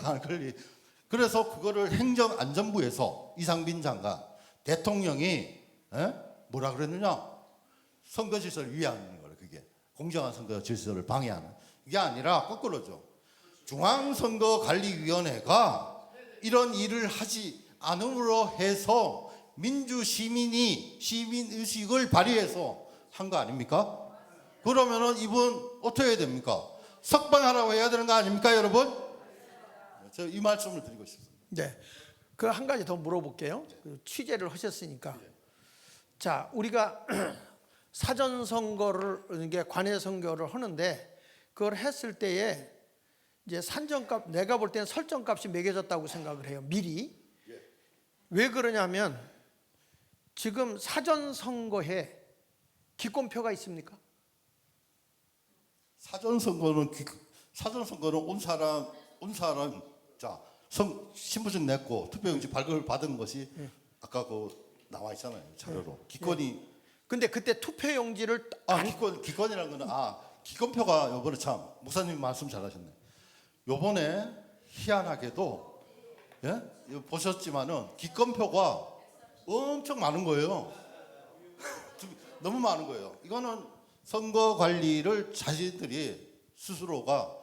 그래서 그거를 행정안전부에서 이상빈 장관 대통령이 뭐라 그랬느냐? 선거 질서를 위하는 거예요. 그게 공정한 선거 질서를 방해하는. 이게 아니라 거꾸로죠. 중앙선거관리위원회가 이런 일을 하지 않음으로 해서 민주시민이 시민의식을 발휘해서 한 거 아닙니까? 그러면은 이분 어떻게 해야 됩니까? 석방하라고 해야 되는 거 아닙니까, 여러분? 저 이 말씀을 드리고 싶습니다. 네. 그 한 가지 더 물어볼게요. 그 취재를 하셨으니까. 자, 우리가 사전 선거를 이게 관외 선거를 하는데 그걸 했을 때에 이제 산정값 내가 볼 때는 설정값이 매겨졌다고 생각을 해요. 미리. 왜 그러냐면 지금 사전 선거에 기권표가 있습니까? 사전 선거는 온 사람 자 신분증 냈고 투표용지 발급을 받은 것이 아까 그 나와 있잖아요 자료로 기권이. 근데 그때 투표용지를 기권이라는 거는 기권표가 요번에 참 목사님 말씀 잘하셨네. 요번에 희한하게도 이거 보셨지만은 기권표가 엄청 많은 거예요. 너무 많은 거예요. 이거는 선거 관리를 자신들이 스스로가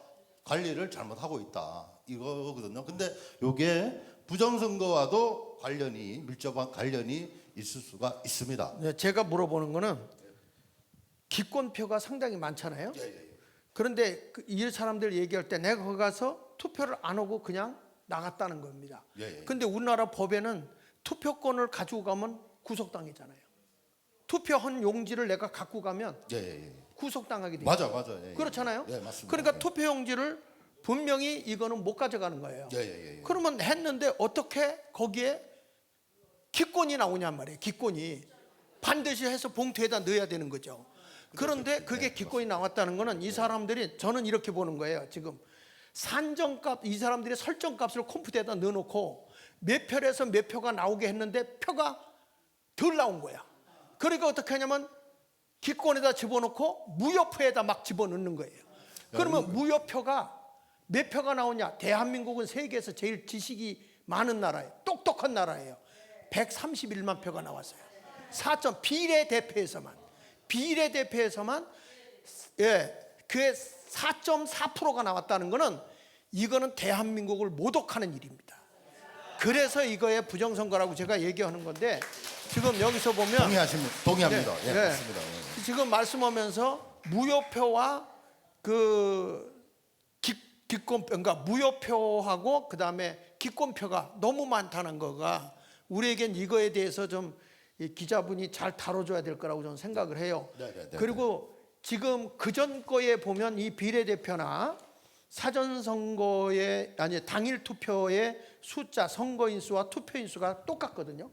관리를 잘못하고 있다 이거거든요. 근데 요게 부정선거와도 밀접한 관련이 있을 수가 있습니다. 네, 제가 물어보는 거는 기권표가 상당히 많잖아요. 그런데 이 사람들 얘기할 때 내가 거기 가서 투표를 안 하고 그냥 나갔다는 겁니다. 근데 우리나라 법에는 투표권을 가지고 가면 구속당이잖아요. 투표한 용지를 내가 갖고 가면 구속당하게 돼요. 맞아. 그렇잖아요. 맞습니다. 그러니까 투표용지를 분명히 이거는 못 가져가는 거예요. 그러면 했는데 어떻게 거기에 기권이 나오냔 말이에요. 기권이 반드시 해서 봉투에다 넣어야 되는 거죠. 그런데 그게 기권이 나왔다는 거는 이 사람들이 저는 이렇게 보는 거예요. 지금 산정값 이 사람들이 설정값을 컴퓨터에다 넣어놓고 몇 표에서 몇 표가 나오게 했는데 표가 덜 나온 거야. 그러니까 어떻게 하냐면 기권에다 집어넣고 무효표에다 막 집어넣는 거예요. 그러면 무효표가 몇 표가 나오냐? 대한민국은 세계에서 제일 지식이 많은 나라예요. 똑똑한 나라예요. 131만 표가 나왔어요. 4점 비례대표에서만 그의 4.4%가 나왔다는 것은 이거는 대한민국을 모독하는 일입니다. 그래서 이거에 부정선거라고 제가 얘기하는 건데 지금 여기서 보면 동의합니다. 맞습니다. 지금 말씀하면서 무효표와 그 기권표, 그러니까 무효표하고 그 다음에 기권표가 너무 많다는 거가 우리에겐 이거에 대해서 좀 기자분이 잘 다뤄줘야 될 거라고 저는 생각을 해요. 그리고 지금 그전 거에 보면 이 비례대표나 사전선거의 당일 투표의 숫자, 선거인수와 투표인수가 똑같거든요.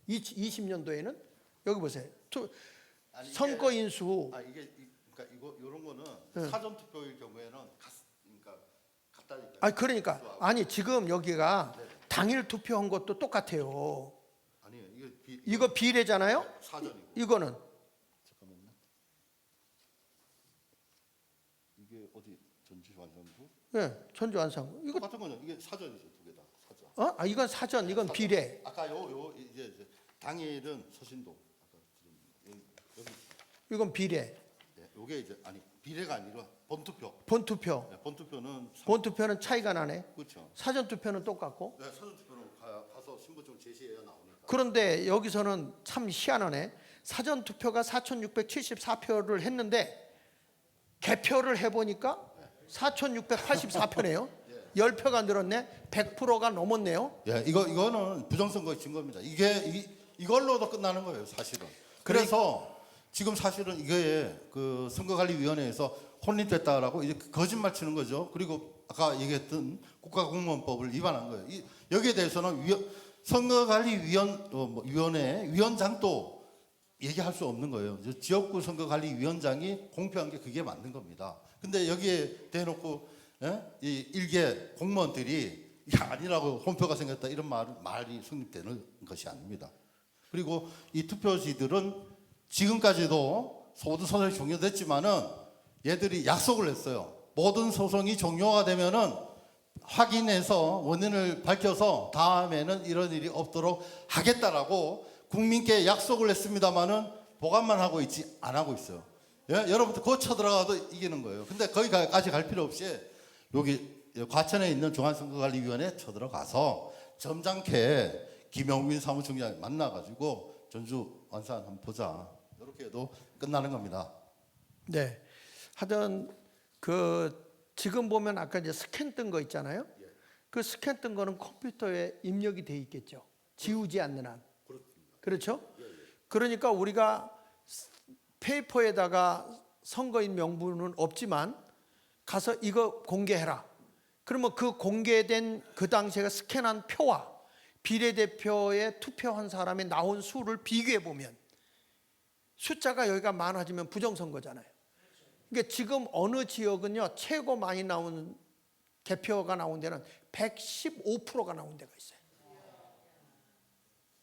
20년도에는 여기 보세요. 선거인수. 그러니까 이런 거는 사전 투표일 경우에는 같다니까. 그러니까 지금 여기가 당일 투표한 것도 똑같아요. 아니요, 이거 비례잖아요. 사전이고. 이거는 잠깐만요. 이게 어디 전주완성부? 전주 안상. 이거 같은 거죠. 이게 사전이죠, 두 개 다. 사전. 이건 사전, 이건 비례. 아까 이제 당일은 서신도. 여기. 이건 비례. 요게 이제 비례가 아니라 본투표. 본투표. 본투표는 차이가 나네. 그렇죠. 사전 투표는 똑같고. 사전 투표는 가서 신분증 제시해야 나오니까. 그런데 여기서는 참 희한하네. 사전 투표가 4,674표를 했는데 개표를 해보니까 4,684표네요. 10표가 늘었네. 100%가 넘었네요. 이거는 부정선거의 증거입니다. 이걸로도 끝나는 거예요, 사실은. 그래서 지금 사실은 이게 그 선거관리위원회에서 혼립됐다라고 이제 거짓말 치는 거죠. 그리고 아까 얘기했던 국가공무원법을 위반한 거예요. 여기에 대해서는 선거관리위원회 위원장도 얘기할 수 없는 거예요. 지역구 선거관리위원장이 공표한 게 그게 맞는 겁니다. 근데 여기에 대놓고 이 일개 공무원들이 아니라고 혼표가 생겼다 이런 말이 성립되는 것이 아닙니다. 그리고 이 투표지들은 지금까지도 모든 소송이 종료됐지만은 얘들이 약속을 했어요. 모든 소송이 종료가 되면은 확인해서 원인을 밝혀서 다음에는 이런 일이 없도록 하겠다라고 국민께 약속을 했습니다만은 보관만 하고 있지 안 하고 있어요. 예? 여러분들 그거 쳐들어가도 이기는 거예요. 근데 거기까지 갈 필요 없이 여기 과천에 있는 중앙선거관리위원회 쳐들어가서 점잖게 김용민 사무총장 만나가지고 전주 완산 한번 보자. 이렇게 해도 끝나는 겁니다. 네. 하여튼 지금 보면 아까 이제 스캔 뜬 거 있잖아요. 그 스캔 뜬 거는 컴퓨터에 입력이 돼 있겠죠. 지우지 않는 한. 그렇죠? 그러니까 우리가 페이퍼에다가 선거인 명부는 없지만 가서 이거 공개해라. 그러면 그 공개된 그 당시에 스캔한 표와 비례대표에 투표한 사람이 나온 수를 비교해 보면 숫자가 여기가 많아지면 부정선거잖아요. 그러니까 지금 어느 지역은요 최고 많이 나오는 대표가 나온 데는 115%가 나온 데가 있어요.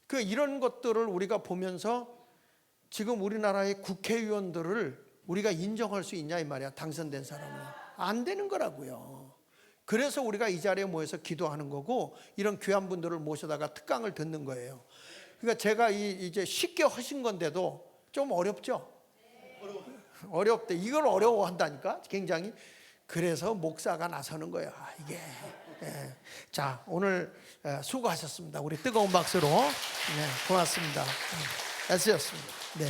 그 이런 것들을 우리가 보면서 지금 우리나라의 국회의원들을 우리가 인정할 수 있냐 이 말이야. 당선된 사람은 안 되는 거라고요. 그래서 우리가 이 자리에 모여서 기도하는 거고 이런 귀한 분들을 모셔다가 특강을 듣는 거예요. 그러니까 제가 이제 쉽게 하신 건데도 좀 어렵죠. 어렵대. 이걸 어려워한다니까 굉장히. 그래서 목사가 나서는 거예요. 이게. 예. 자, 오늘 수고하셨습니다. 우리 뜨거운 박수로 고맙습니다. 애쓰셨습니다. 네.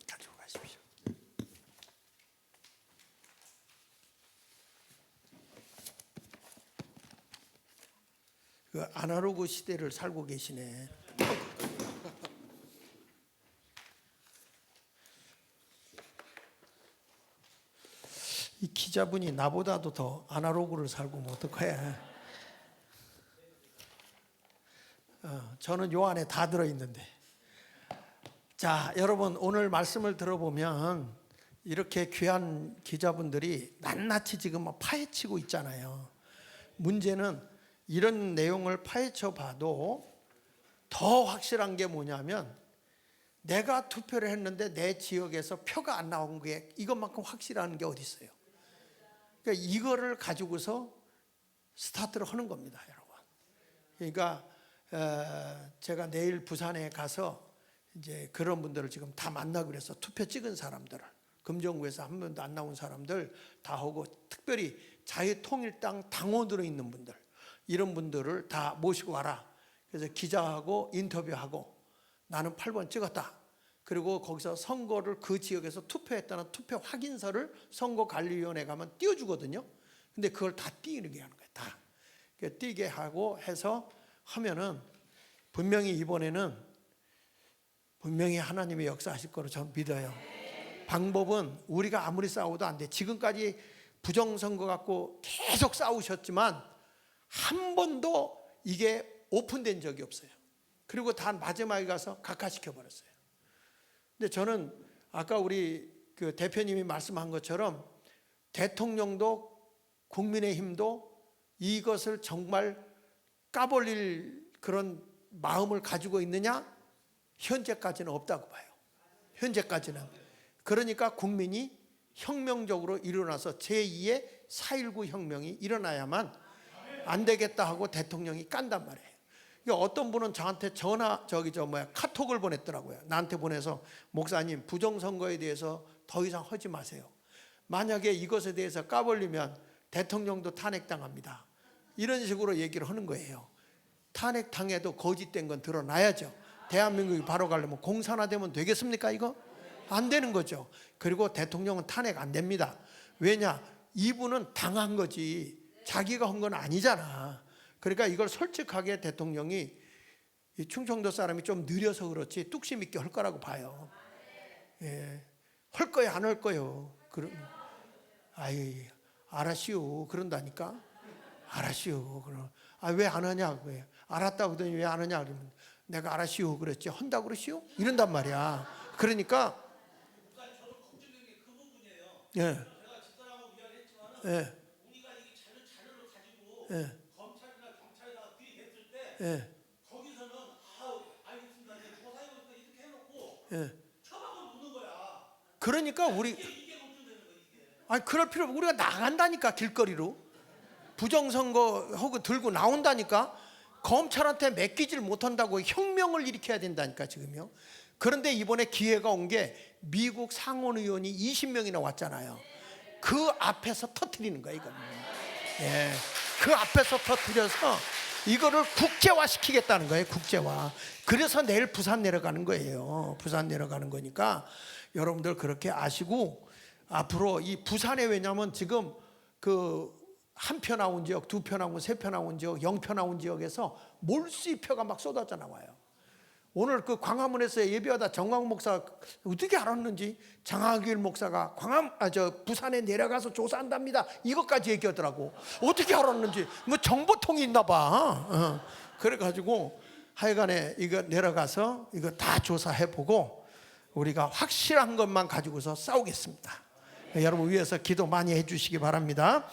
가지고 가십시오. 그 아날로그 시대를 살고 계시네. 이 기자분이 나보다도 더 아날로그를 살고 뭐 어떡해. 저는 요 안에 다 들어있는데. 자, 여러분 오늘 말씀을 들어보면 이렇게 귀한 기자분들이 낱낱이 지금 파헤치고 있잖아요. 문제는 이런 내용을 파헤쳐 봐도 더 확실한 게 뭐냐면 내가 투표를 했는데 내 지역에서 표가 안 나온 게 이것만큼 확실한 게 어디 있어요. 그러니까 이거를 가지고서 스타트를 하는 겁니다, 여러분. 그러니까 제가 내일 부산에 가서 이제 그런 분들을 지금 다 만나기로 해서 투표 찍은 사람들을 금정구에서 한 번도 안 나온 사람들 다 하고 특별히 자유통일당 당원으로 있는 분들 이런 분들을 다 모시고 와라. 그래서 기자하고 인터뷰하고 나는 8번 찍었다. 그리고 거기서 선거를 그 지역에서 투표했다는 투표 확인서를 선거관리위원회 가면 띄워주거든요. 근데 그걸 다 띄게 하는 거예요. 다. 띄게 하고 해서 하면은 분명히 이번에는 분명히 하나님의 역사하실 거로 저는 믿어요. 방법은 우리가 아무리 싸워도 안 돼. 지금까지 부정선거 갖고 계속 싸우셨지만 한 번도 이게 오픈된 적이 없어요. 그리고 다 마지막에 가서 각하시켜 버렸어요. 근데 저는 아까 우리 그 대표님이 말씀한 것처럼 대통령도 국민의힘도 이것을 정말 까버릴 그런 마음을 가지고 있느냐? 현재까지는 없다고 봐요. 현재까지는. 그러니까 국민이 혁명적으로 일어나서 제2의 4.19 혁명이 일어나야만 안 되겠다 하고 대통령이 깐단 말이에요. 어떤 분은 저한테 카톡을 보냈더라고요. 나한테 보내서 목사님 부정선거에 대해서 더 이상 하지 마세요. 만약에 이것에 대해서 까불리면 대통령도 탄핵당합니다. 이런 식으로 얘기를 하는 거예요. 탄핵당해도 거짓된 건 드러나야죠. 대한민국이 바로 가려면 공산화되면 되겠습니까 이거? 안 되는 거죠. 그리고 대통령은 탄핵 안 됩니다. 왜냐? 이분은 당한 거지 자기가 한 건 아니잖아. 그러니까 이걸 솔직하게 대통령이 이 충청도 사람이 좀 느려서 그렇지 뚝심 있게 할 거라고 봐요. 예. 할 거야 안 할 거요. 그럼 알았시오 그런다니까. 알았시오. 그럼 왜 안 하냐? 왜 알았다고 하더니 왜 안 하냐? 그러면 내가 알아시오 그랬지 한다 그러시오? 이런단 말이야. 그러니까 저도 걱정된 게 그 부분이에요. 예, 제가 집사람하고 이야기했지만은 예, 우리가 이 자료를 가지고 예, 검찰이나 경찰에다가 들이댔을 때 예, 거기서는 알겠습니다. 이제 조사해보니까 이렇게 해놓고 예. 처방을 놓는 거야. 그러니까 우리 이게 걱정되는 거야 이게. 아니 그럴 필요 없고 우리가 나간다니까 길거리로 부정선거 하고 들고 나온다니까 검찰한테 맡기질 못한다고 혁명을 일으켜야 된다니까 지금요. 그런데 이번에 기회가 온 게 미국 상원 의원이 20명이나 왔잖아요. 그 앞에서 터뜨리는 거야 이거. 예, 그 앞에서 터뜨려서 이거를 국제화 시키겠다는 거예요. 국제화. 그래서 내일 부산 내려가는 거예요. 부산 내려가는 거니까 여러분들 그렇게 아시고 앞으로 이 부산에 왜냐면 지금 그 한 표 나온 지역, 두 표 나온, 세 표 나온 지역, 0표 나온 지역에서 몰수표가 막 쏟아져 나와요. 오늘 그 광화문에서 예배하다 정광 목사 어떻게 알았는지 장하길 목사가 부산에 내려가서 조사한답니다. 이것까지 얘기하더라고. 어떻게 알았는지 뭐 정보통이 있나 봐. 그래가지고 하여간에 이거 내려가서 이거 다 조사해보고 우리가 확실한 것만 가지고서 싸우겠습니다. 여러분 위해서 기도 많이 해주시기 바랍니다.